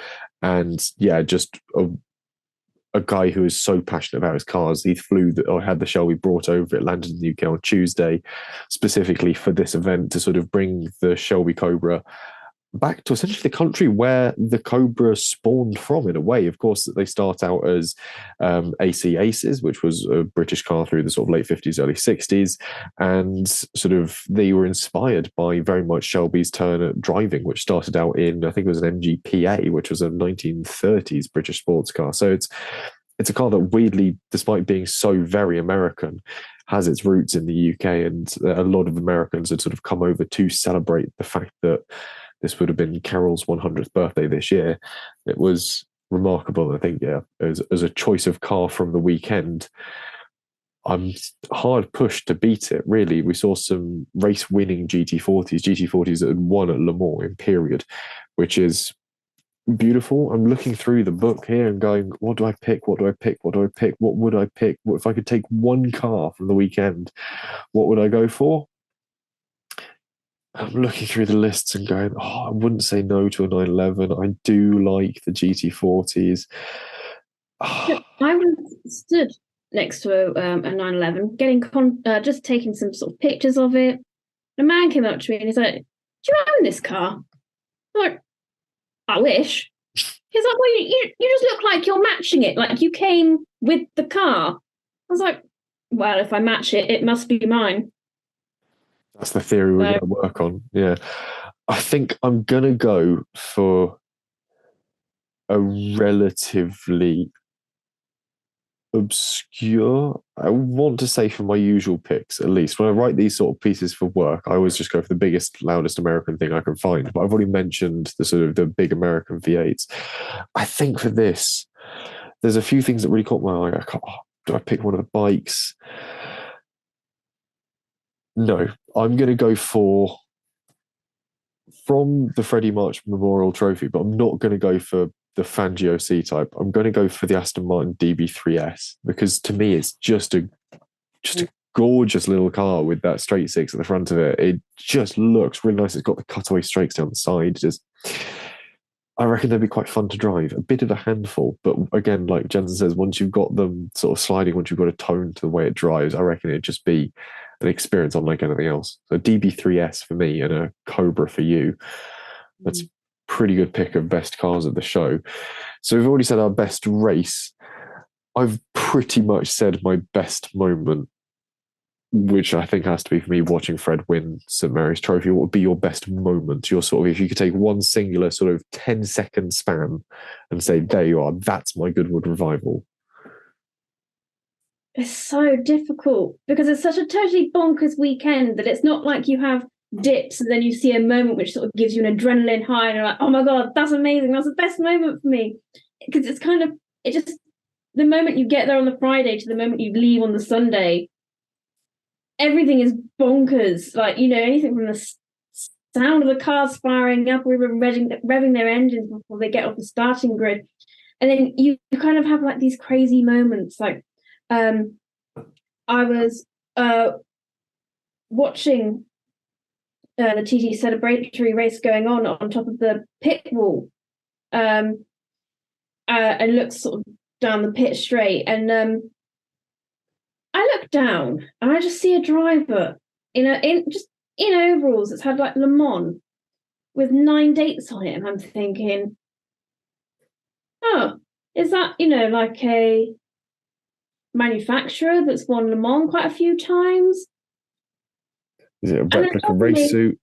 and yeah, just a guy who is so passionate about his cars. He had the Shelby brought over. It landed in the UK on Tuesday, specifically for this event, to sort of bring the Shelby Cobra back to essentially the country where the Cobra spawned from, in a way. Of course, they start out as AC Aces, which was a British car through the sort of late 50s, early 60s. And sort of they were inspired by very much Shelby's turn at driving, which started out in, I think it was an MGPA, which was a 1930s British sports car. So it's a car that weirdly, despite being so very American, has its roots in the UK. And a lot of Americans had sort of come over to celebrate the fact that this would have been Carroll's 100th birthday this year. It was remarkable. I think, yeah, as a choice of car from the weekend, I'm hard pushed to beat it, really. We saw some race-winning GT40s that had won at Le Mans in period, which is beautiful. I'm looking through the book here and going, what do I pick? What do I pick? What do I pick? What would I pick? If I could take one car from the weekend, what would I go for? I'm looking through the lists and going, I wouldn't say no to a 911. I do like the GT40s. I was stood next to a 911, just taking some sort of pictures of it. A man came up to me and he's like, "Do you own this car?" I'm like, "I wish." He's like, "Well, you just look like you're matching it. Like you came with the car." I was like, "Well, if I match it, it must be mine." That's the theory we're going to work on. Yeah. I think I'm going to go for a relatively obscure, I want to say, for my usual picks, at least. When I write these sort of pieces for work, I always just go for the biggest, loudest American thing I can find. But I've already mentioned the sort of the big American V8s. I think for this, there's a few things that really caught my eye. Do I pick one of the bikes? No, I'm going to go from the Freddie March Memorial Trophy, but I'm not going to go for the Fangio C-Type. I'm going to go for the Aston Martin DB3S, because to me it's just a gorgeous little car with that straight six at the front of it. It just looks really nice. It's got the cutaway strakes down the side. I reckon they'd be quite fun to drive. A bit of a handful, but again, like Jensen says, once you've got them sort of sliding, once you've got a tone to the way it drives, I reckon it'd just be an experience unlike anything else. So DB3S for me and a Cobra for you. That's a pretty good pick of best cars at the show. So we've already said our best race. I've pretty much said my best moment, which I think has to be for me watching Fred win St Mary's Trophy. What would be your best moment? Your sort of, if you could take one singular sort of 10-second span and say, there you are, that's my Goodwood Revival. It's so difficult because it's such a totally bonkers weekend that it's not like you have dips and then you see a moment which sort of gives you an adrenaline high and you're like, oh my God, that's amazing. That's the best moment for me. Because it's kind of, the moment you get there on the Friday to the moment you leave on the Sunday, everything is bonkers. Like, anything from the sound of the cars firing up or even revving their engines before they get off the starting grid. And then you kind of have like these crazy moments, like I was watching the TT celebratory race going on top of the pit wall, and looked sort of down the pit straight, and I look down and I just see a driver in overalls that's had like Le Mans with 9 dates on it, and I'm thinking, oh, is that like a manufacturer that's won Le Mans quite a few times? Is it a replica race suit?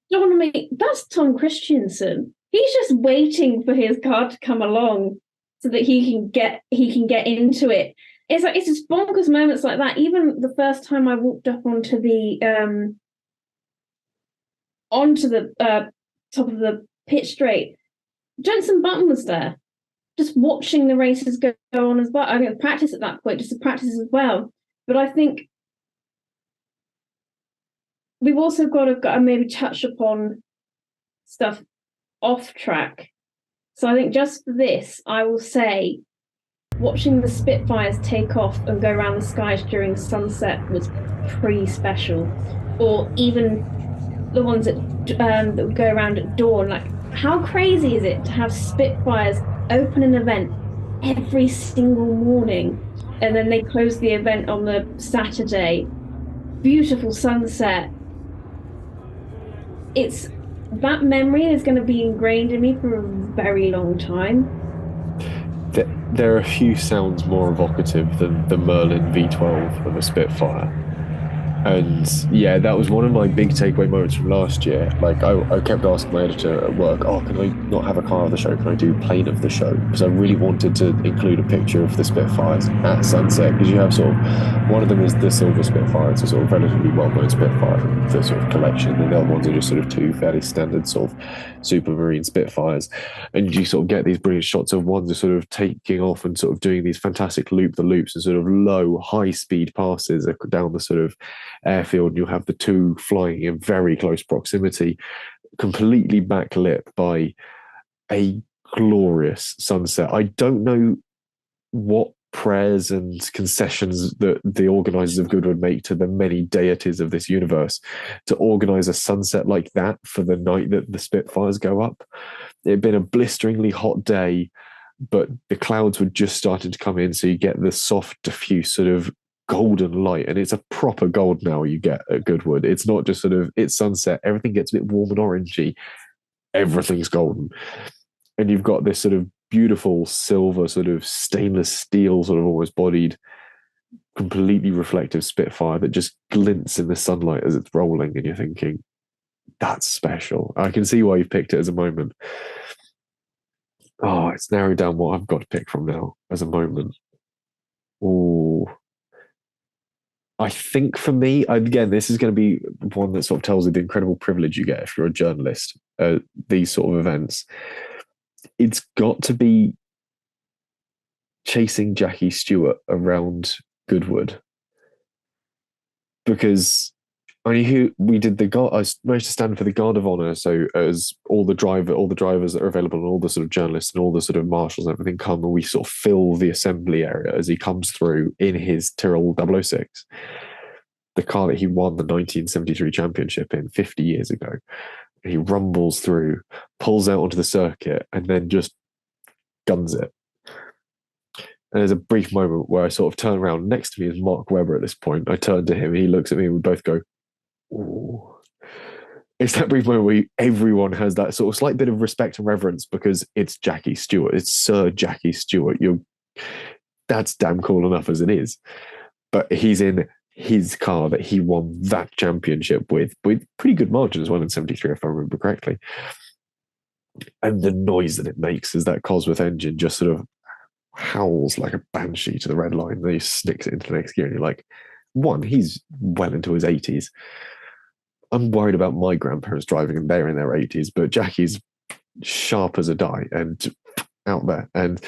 That's Tom Christensen. He's just waiting for his car to come along so that he can get into it. It's just bonkers moments like that. Even the first time I walked up onto the top of the pit straight, Jenson Button was there, just watching the races go on as well. I mean, practice at that point, just to practice as well. But I think we've also got to maybe touch upon stuff off track. So I think just for this, I will say, watching the Spitfires take off and go around the skies during sunset was pretty special. Or even the ones that would go around at dawn. Like, how crazy is it to have Spitfires open an event every single morning, and then they close the event on the Saturday? Beautiful sunset. That memory is going to be ingrained in me for a very long time. There are a few sounds more evocative than the Merlin V12 of a Spitfire. And yeah, that was one of my big takeaway moments from last year. Like, I kept asking my editor at work, can I not have a car of the show? Can I do plane of the show? Because I really wanted to include a picture of the Spitfires at sunset, because you have sort of, one of them is the Silver Spitfire. It's a sort of relatively well-known Spitfire from the sort of collection, and the other ones are just sort of two fairly standard sort of Supermarine Spitfires. And you sort of get these brilliant shots of one just sort of taking off and sort of doing these fantastic loop-the-loops and sort of low, high-speed passes down the sort of airfield, and you'll have the two flying in very close proximity, completely backlit by a glorious sunset. I don't know what prayers and concessions that the organisers of Goodwood make to the many deities of this universe to organise a sunset like that for the night that the Spitfires go up. It had been a blisteringly hot day, but the clouds were just starting to come in, so you get the soft, diffuse sort of golden light, and it's a proper gold now you get at Goodwood. It's not just sort of, it's sunset, everything gets a bit warm and orangey, everything's golden, and you've got this sort of beautiful silver sort of stainless steel sort of almost bodied, completely reflective Spitfire that just glints in the sunlight as it's rolling, and you're thinking, that's special. I can see why you've picked it as a moment. It's narrowed down what I've got to pick from now as a moment. I think for me, again, this is going to be one that sort of tells you the incredible privilege you get if you're a journalist at these sort of events. It's got to be chasing Jackie Stewart around Goodwood, because I managed to stand for the Guard of Honour, so as all the drivers that are available, and all the sort of journalists and all the sort of marshals and everything come, and we sort of fill the assembly area as he comes through in his Tyrrell 006, the car that he won the 1973 championship in 50 years ago. He rumbles through, pulls out onto the circuit, and then just guns it. And there's a brief moment where I sort of turn around. Next to me is Mark Webber at this point. I turn to him, and he looks at me, and we both go, ooh. It's that brief moment where everyone has that sort of slight bit of respect and reverence, because it's Jackie Stewart. It's Sir Jackie Stewart. That's damn cool enough as it is. But he's in his car that he won that championship with pretty good margin as well in 73, if I remember correctly. And the noise that it makes as that Cosworth engine just sort of howls like a banshee to the red line. Then he snicks it into the next gear, and you're like, one, he's well into his 80s. I'm worried about my grandparents driving, and they're in their 80s, but Jackie's sharp as a die and out there. And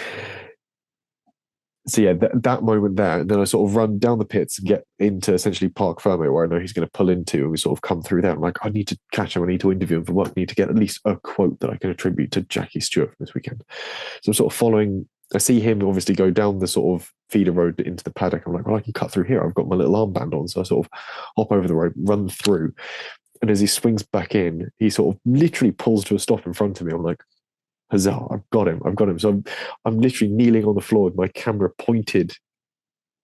so yeah, that moment there, and then I sort of run down the pits and get into essentially Park Fermo, where I know he's going to pull into, and we sort of come through there. I'm like, I need to catch him, I need to interview him for work, I need to get at least a quote that I can attribute to Jackie Stewart from this weekend. So I'm sort of following I see him obviously go down the sort of feeder road into the paddock. I'm like, well, I can cut through here. I've got my little armband on. So I sort of hop over the road, run through. And as he swings back in, he sort of literally pulls to a stop in front of me. I'm like, huzzah, I've got him. I've got him. So I'm literally kneeling on the floor with my camera pointed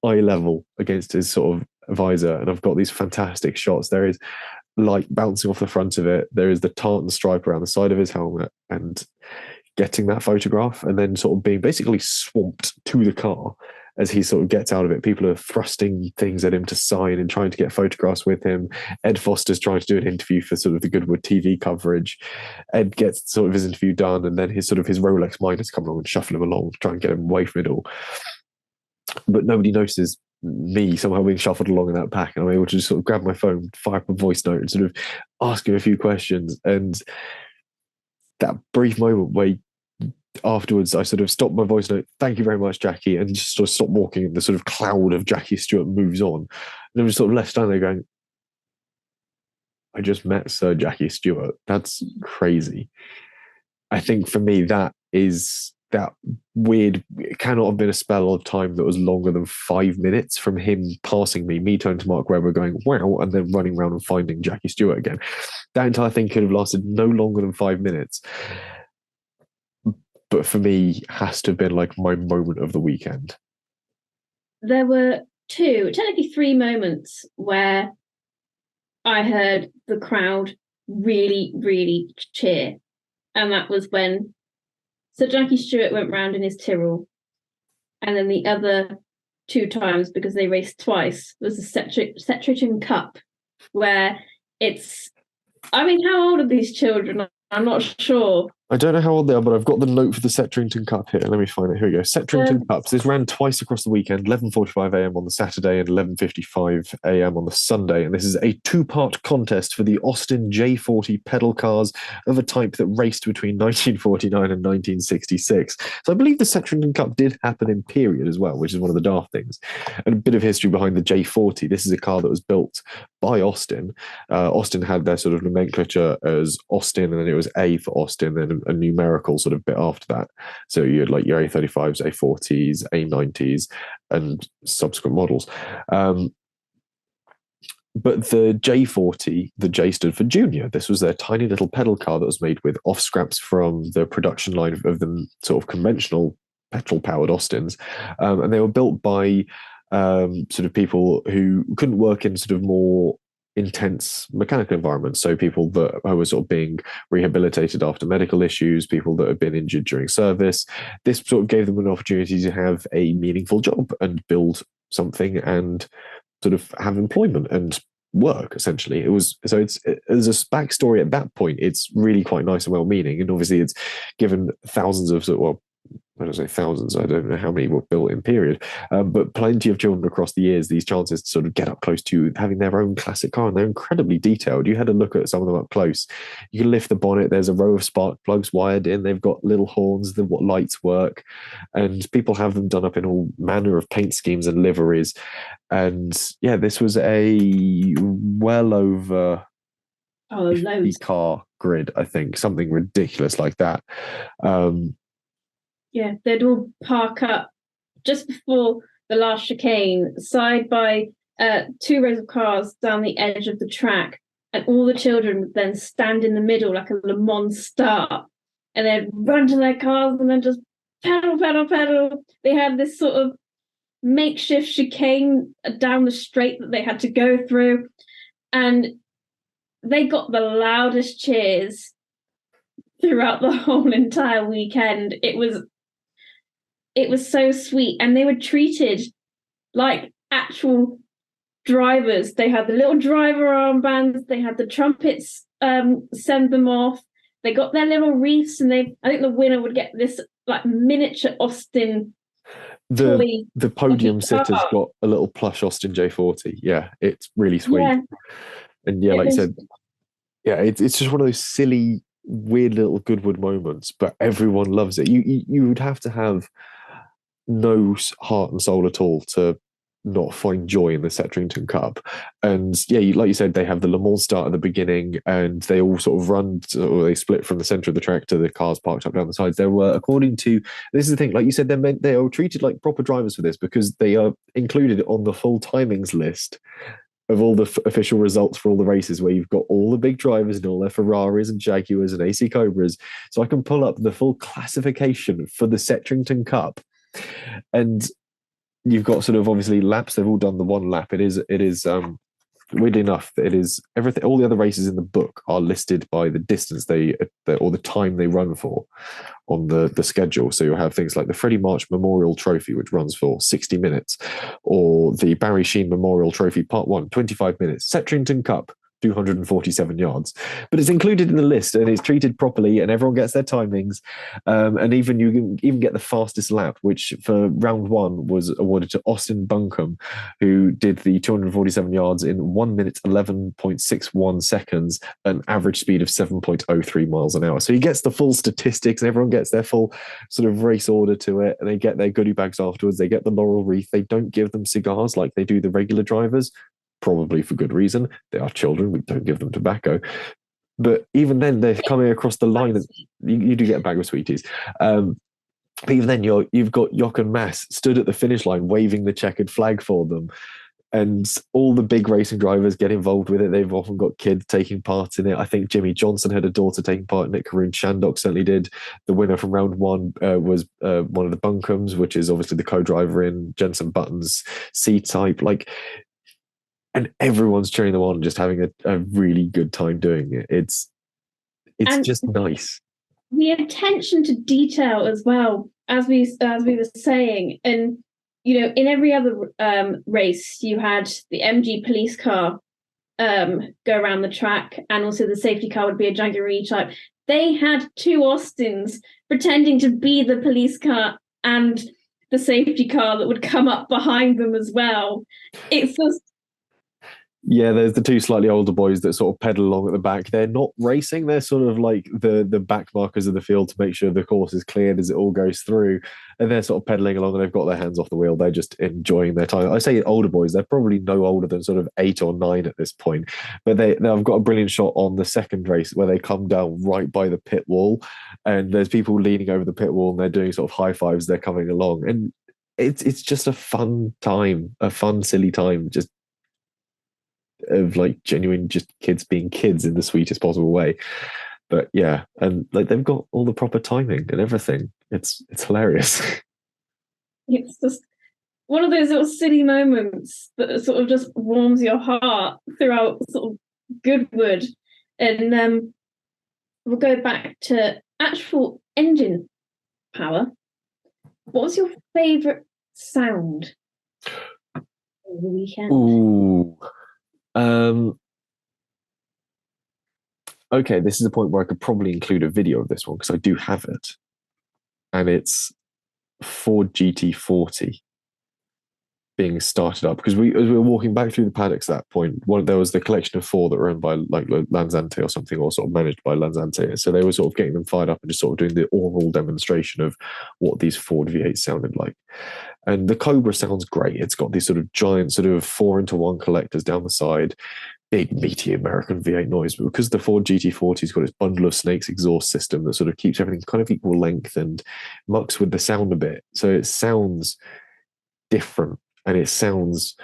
eye level against his sort of visor. And I've got these fantastic shots. There is light bouncing off the front of it. There is the tartan stripe around the side of his helmet, and getting that photograph and then sort of being basically swamped to the car as he sort of gets out of it. People are thrusting things at him to sign and trying to get photographs with him. Ed Foster's trying to do an interview for sort of the Goodwood TV coverage. Ed gets sort of his interview done, and then his Rolex minders come along and shuffle him along, try and get him away from it all. But nobody notices me somehow being shuffled along in that pack, and I'm able to just sort of grab my phone, fire up a voice note, and sort of ask him a few questions. And that brief moment where afterwards I sort of stopped my voice note, thank you very much, Jackie, and just sort of stopped walking, and the sort of cloud of Jackie Stewart moves on. And I'm just sort of left standing there going, I just met Sir Jackie Stewart. That's crazy. I think for me, that weird, it cannot have been a spell of time that was longer than 5 minutes from him passing me turning to Mark Webber going, wow, and then running around and finding Jackie Stewart again. That entire thing could have lasted no longer than 5 minutes. But for me, has to have been like my moment of the weekend. There were technically three moments where I heard the crowd really, really cheer. And that was when Sir Jackie Stewart went round in his Tyrrell. And then the other two times, because they raced twice, was the Settriton Cup, where it's... I mean, how old are these children? I'm not sure. I don't know how old they are, but I've got the note for the Setrington Cup here. Let me find it. Here we go. Setrington Cups. This ran twice across the weekend, 11:45 a.m. on the Saturday and 11:55 a.m. on the Sunday. And this is a two-part contest for the Austin J40 pedal cars of a type that raced between 1949 and 1966. So I believe the Setrington Cup did happen in period as well, which is one of the daft things. And a bit of history behind the J40. This is a car that was built by Austin. Austin had their sort of nomenclature as Austin, and then it was A for Austin, and a numerical sort of bit after that. So you had like your A35s, A40s, A90s, and subsequent models. But the J40, the J stood for Junior. This was their tiny little pedal car that was made with off scraps from the production line of the sort of conventional petrol-powered Austins. And they were built by sort of people who couldn't work in sort of more intense mechanical environments. So people that were sort of being rehabilitated after medical issues, people that had been injured during service. This sort of gave them an opportunity to have a meaningful job and build something and sort of have employment and work, essentially. It was, so it's, as a backstory at that point, it's really quite nice and well-meaning. And obviously it's given thousands of, well, I don't say thousands, I don't know how many were built in period, but plenty of children across the years these chances to sort of get up close to having their own classic car, and they're incredibly detailed. You had a look at some of them up close. You can lift the bonnet, there's a row of spark plugs wired in, they've got little horns, what lights work, and people have them done up in all manner of paint schemes and liveries. And yeah, this was a well over 50 car grid, I think, something ridiculous like that. Yeah, they'd all park up just before the last chicane, side by two rows of cars down the edge of the track, and all the children would then stand in the middle like a Le Mans start, and they'd run to their cars and then just pedal, pedal, pedal. They had this sort of makeshift chicane down the straight that they had to go through, and they got the loudest cheers throughout the whole entire weekend. It was so sweet, and they were treated like actual drivers. They had the little driver armbands, they had the trumpets send them off, they got their little wreaths, and I think the winner would get this like miniature Austin toy. The podium sitter's got a little plush Austin J40. Yeah, it's really sweet. Yeah. And yeah, like you said, yeah, it's just one of those silly, weird little Goodwood moments, but everyone loves it. You would have to have no heart and soul at all to not find joy in the Setrington Cup. And yeah, like you said, they have the Le Mans start at the beginning, and they all sort of run, or they split from the centre of the track to the cars parked up down the sides. There were, according to, this is the thing, like you said, they are treated like proper drivers for this, because they are included on the full timings list of all the official results for all the races, where you've got all the big drivers and all their Ferraris and Jaguars and AC Cobras. So I can pull up the full classification for the Setrington Cup, and you've got sort of obviously laps. They've all done the one lap. It is weirdly enough, it is everything. All the other races in the book are listed by the distance or the time they run for on the schedule. So you'll have things like the Freddie March Memorial Trophy, which runs for 60 minutes, or the Barry Sheen Memorial Trophy Part 1, 25 minutes. Setrington Cup, 247 yards, but it's included in the list and it's treated properly, and everyone gets their timings, and even you can even get the fastest lap, which for round 1 was awarded to Austin Buncombe, who did the 247 yards in 1 minute 11.61 seconds, an average speed of 7.03 miles an hour. So he gets the full statistics, and everyone gets their full sort of race order to it, and they get their goodie bags afterwards. They get the laurel wreath. They don't give them cigars like they do the regular drivers, probably for good reason. They are children. We don't give them tobacco. But even then, they're coming across the line. You do get a bag of sweeties. But even then, you've got Jochen Mass stood at the finish line waving the checkered flag for them. And all the big racing drivers get involved with it. They've often got kids taking part in it. I think Jimmy Johnson had a daughter taking part in it. Karun Shandok certainly did. The winner from round 1 was one of the Buncombes, which is obviously the co-driver in Jenson Button's C-Type. And everyone's cheering them on, just having a really good time doing it. It's just nice. The attention to detail as well, as we were saying, and in every other race, you had the MG police car go around the track, and also the safety car would be a Jaguar E-Type. They had 2 Austins pretending to be the police car and the safety car that would come up behind them as well. It's just. Yeah, there's the 2 slightly older boys that sort of pedal along at the back. They're not racing. They're sort of like the back markers of the field to make sure the course is cleared as it all goes through. And they're sort of pedaling along, and they've got their hands off the wheel. They're just enjoying their time. I say older boys. They're probably no older than sort of 8 or 9 at this point. But I've got a brilliant shot on the second race where they come down right by the pit wall, and there's people leaning over the pit wall, and they're doing sort of high fives. They're coming along. And it's just a fun time, a fun, silly time, just of genuine just kids being kids in the sweetest possible way. But yeah, and they've got all the proper timing and everything. It's hilarious. It's just one of those little silly moments that sort of just warms your heart throughout sort of Goodwood. And we'll go back to actual engine power. What was your favourite sound over the weekend? Ooh. Okay, this is a point where I could probably include a video of this one, because I do have it, and it's Ford GT40 being started up, because as we were walking back through the paddocks at that point, there was the collection of 4 that were owned by Lanzante or something, or sort of managed by Lanzante. So they were sort of getting them fired up and just sort of doing the oral demonstration of what these Ford V8s sounded like. And the Cobra sounds great. It's got these sort of giant sort of 4-into-1 collectors down the side, big meaty American V8 noise. But because the Ford GT40's got its bundle of snakes exhaust system that sort of keeps everything kind of equal length and mucks with the sound a bit, so it sounds different and it sounds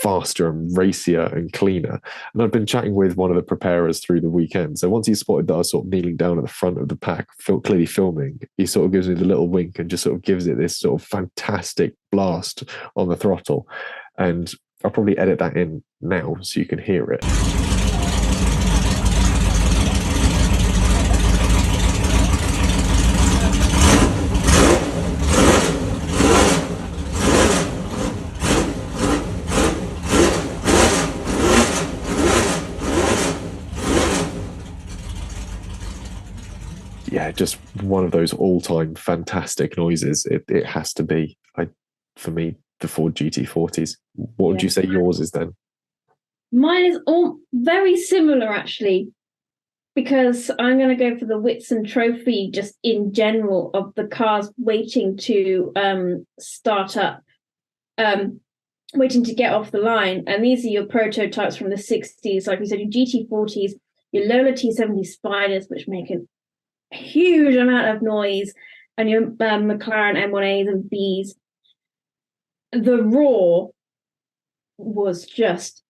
faster and racier and cleaner. And I've been chatting with one of the preparers through the weekend. So once he spotted that I was sort of kneeling down at the front of the pack, clearly filming, he sort of gives me the little wink and just sort of gives it this sort of fantastic blast on the throttle. And I'll probably edit that in now so you can hear it. Yeah, just one of those all-time fantastic noises. It has to be, for me, the Ford GT40s. What would you say yours is then? Mine is all very similar, actually, because I'm going to go for the Whitson Trophy just in general of the cars waiting to start up. waiting to get off the line. And these are your prototypes from the 60s, like we said, your GT40s, your Lola T70 Spiders, which make a huge amount of noise, and your McLaren M1As and Bs. The roar was just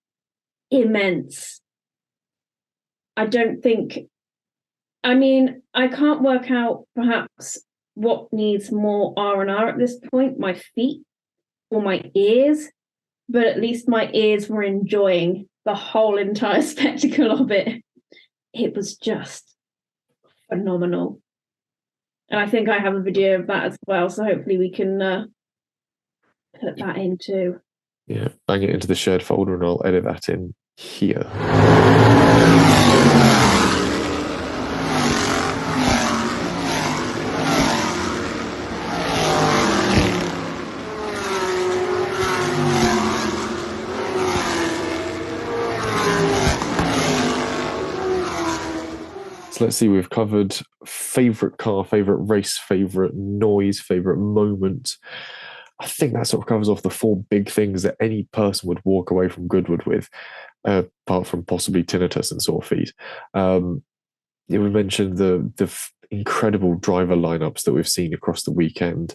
immense. I can't work out perhaps what needs more R&R at this point, my feet or my ears, but at least my ears were enjoying the whole entire spectacle of it. It was just phenomenal. And I think I have a video of that as well, so hopefully we can put that in too. Yeah, bang it into the shared folder and I'll edit that in here. So let's see, we've covered favourite car, favourite race, favourite noise, favourite moment. I think that sort of covers off the 4 big things that any person would walk away from Goodwood with, apart from possibly tinnitus and sore feet. We mentioned the incredible driver lineups that we've seen across the weekend.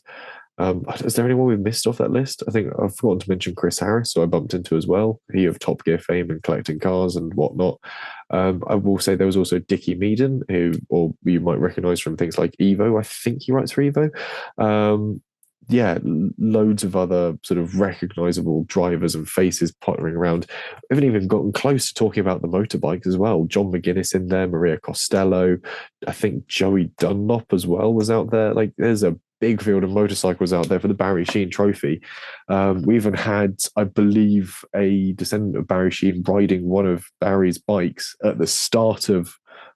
Is there anyone we've missed off that list? I think I've forgotten to mention Chris Harris, who I bumped into as well. He of Top Gear fame and collecting cars and whatnot. I will say there was also Dickie Meaden, who, or you might recognise from things like Evo. I think he writes for Evo. Loads of other sort of recognisable drivers and faces pottering around. We haven't even gotten close to talking about the motorbikes as well. John McGuinness in there, Maria Costello. I think Joey Dunlop as well was out there. Like, there's a big field of motorcycles out there for the Barry Sheene Trophy. We even had, I believe, a descendant of Barry Sheene riding one of Barry's bikes at the start of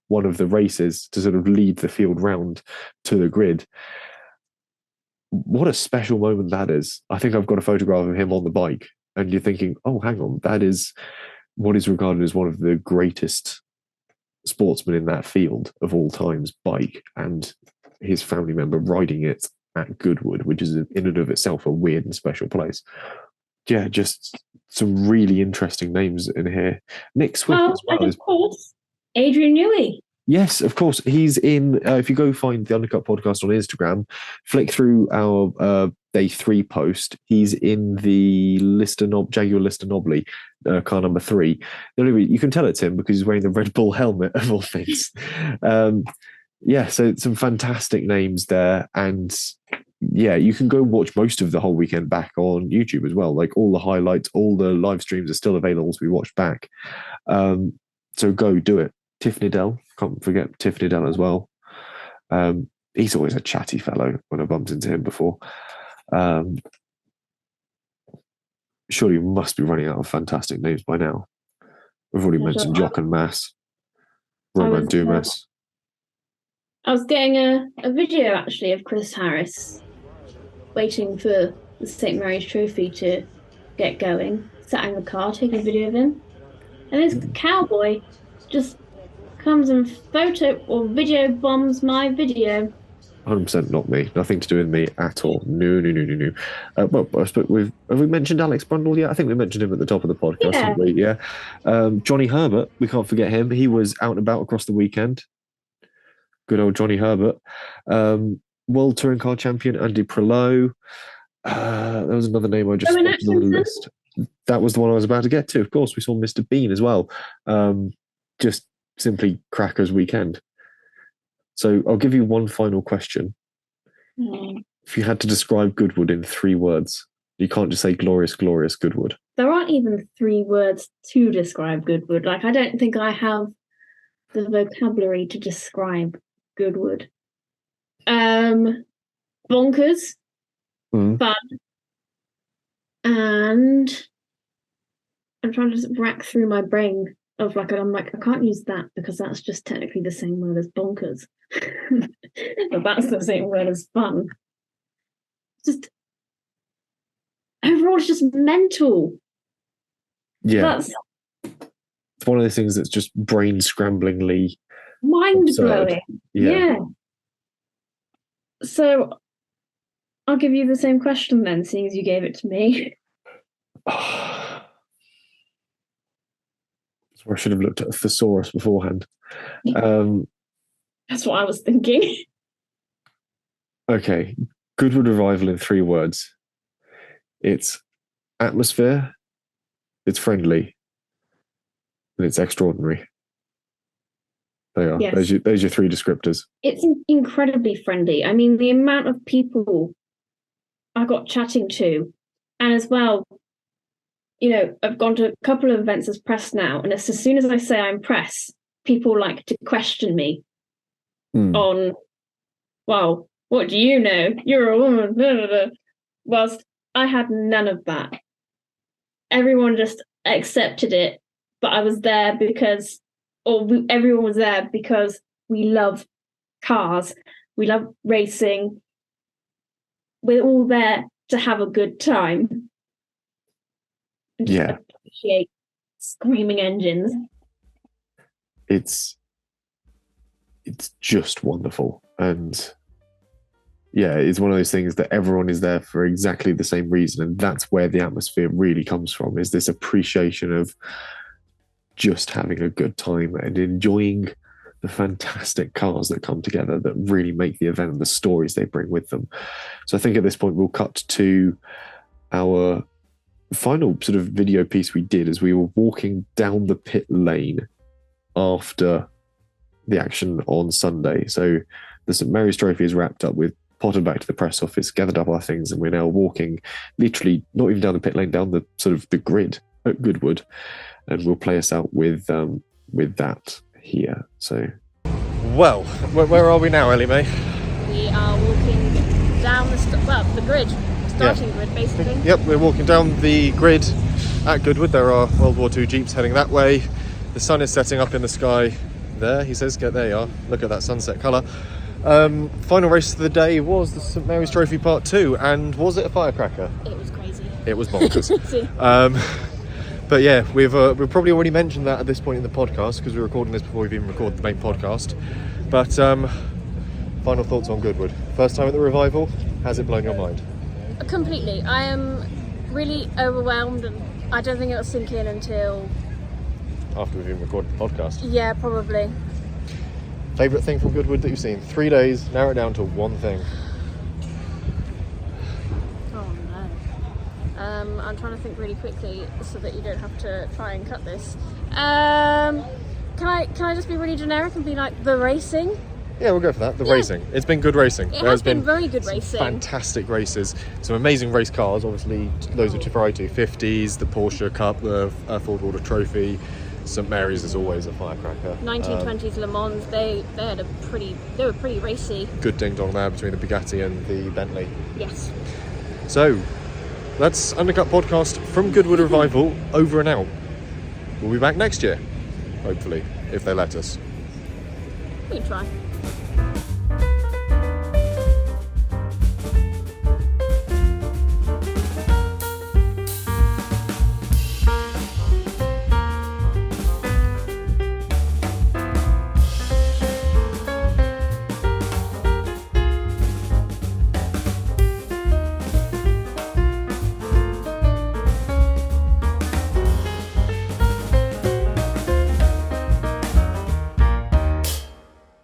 one of the races to sort of lead the field round to the grid. What a special moment that is. I think I've got a photograph of him on the bike, and you're thinking, oh, hang on, that is what is regarded as one of the greatest sportsmen in that field of all time's bike, and his family member riding it at Goodwood, which is in and of itself a weird and special place. Yeah, just some really interesting names in here. Nick Swift as well. And of course, Adrian Newey. Yes, of course. He's in, if you go find the Undercut podcast on Instagram, flick through our day 3 post, he's in the Jaguar Lister Nobly, car number 3. You can tell it's him because he's wearing the Red Bull helmet of all things. So some fantastic names there. And yeah, you can go watch most of the whole weekend back on YouTube as well. Like, all the highlights, all the live streams are still available to be watched back. So go do it. Tiff Niddell, can't forget Tiff Niddell as well. He's always a chatty fellow when I bumped into him before. Surely we must be running out of fantastic names by now. We've already mentioned Jock and Mass, Roman Dumas. I was getting a video actually of Chris Harris waiting for the St. Mary's Trophy to get going. Sat in the car taking a video of him. And this cowboy just comes and photo or video bombs my video. 100% not me. Nothing to do with me at all. No. Have we mentioned Alex Brundle yet? I think we mentioned him at the top of the podcast, haven't we? Yeah. Johnny Herbert, we can't forget him. He was out and about across the weekend. Good old Johnny Herbert. World Touring Car Champion Andy Prelot. There was another name I just spotted on the list. That was the one I was about to get to. Of course, we saw Mr. Bean as well. Just simply crackers weekend. So I'll give you one final question. If you had to describe Goodwood in 3 words, you can't just say glorious, glorious Goodwood. There aren't even 3 words to describe Goodwood. Like, I don't think I have the vocabulary to describe Goodwood. Bonkers, fun, and I'm trying to rack through my brain of I can't use that because that's just technically the same word as bonkers. But that's the same word as fun. Just overall, it's just mental. Yeah. It's one of those things that's just brain scramblingly mind-blowing. Yeah. So I'll give you the same question then, seeing as you gave it to me. That's where I should have looked at a thesaurus beforehand. That's what I was thinking. Okay, Goodwood Revival in 3 words. It's atmosphere, it's friendly, and it's extraordinary. They are. Yes. There's your 3 descriptors. It's incredibly friendly. I mean, the amount of people I got chatting to, and as well, I've gone to a couple of events as press now, and as soon as I say I'm press, people like to question me on, well, what do you know? You're a woman. Blah, blah, blah. Whilst I had none of that. Everyone just accepted it, but I was there everyone was there because we love cars, we love racing. We're all there to have a good time. And just appreciate screaming engines. It's just wonderful. And yeah, it's one of those things that everyone is there for exactly the same reason. And that's where the atmosphere really comes from, is this appreciation of just having a good time and enjoying the fantastic cars that come together that really make the event and the stories they bring with them. So I think at this point we'll cut to our final sort of video piece we did as we were walking down the pit lane after the action on Sunday. So the St Mary's Trophy is wrapped up. We've potted back to the press office, gathered up our things, and we're now walking literally not even down the pit lane, down the sort of the grid at Goodwood. And we'll play us out with that here. So, well, where are we now, Ellie-May? We are walking down the grid, starting grid, basically. Yep, we're walking down the grid at Goodwood. There are World War II Jeeps heading that way. The sun is setting up in the sky there, he says. There you are. Look at that sunset colour. Final race of the day was the St Mary's Trophy Part 2, and was it a firecracker? It was crazy. It was bonkers. But yeah, we've probably already mentioned that at this point in the podcast because we're recording this before we've even recorded the main podcast. But final thoughts on Goodwood. First time at the Revival, has it blown your mind? Completely. I am really overwhelmed, and I don't think it'll sink in until after we've even recorded the podcast. Yeah, probably. Favourite thing from Goodwood that you've seen? 3 days, narrow it down to one thing. I'm trying to think really quickly so that you don't have to try and cut this. Can I just be really generic and be like the racing? Yeah, we'll go for that. The racing. It's been good racing. It has been very good racing. Fantastic races. Some amazing race cars. Obviously, those are Ferrari 250s, the Porsche Cup, the Ford Water Trophy. St Mary's is always a firecracker. 1920s Le Mans. They were pretty racy. Good ding dong there between the Bugatti and the Bentley. Yes. So, that's Undercut Podcast from Goodwood Revival, over and out. We'll be back next year, hopefully, if they let us. We can try.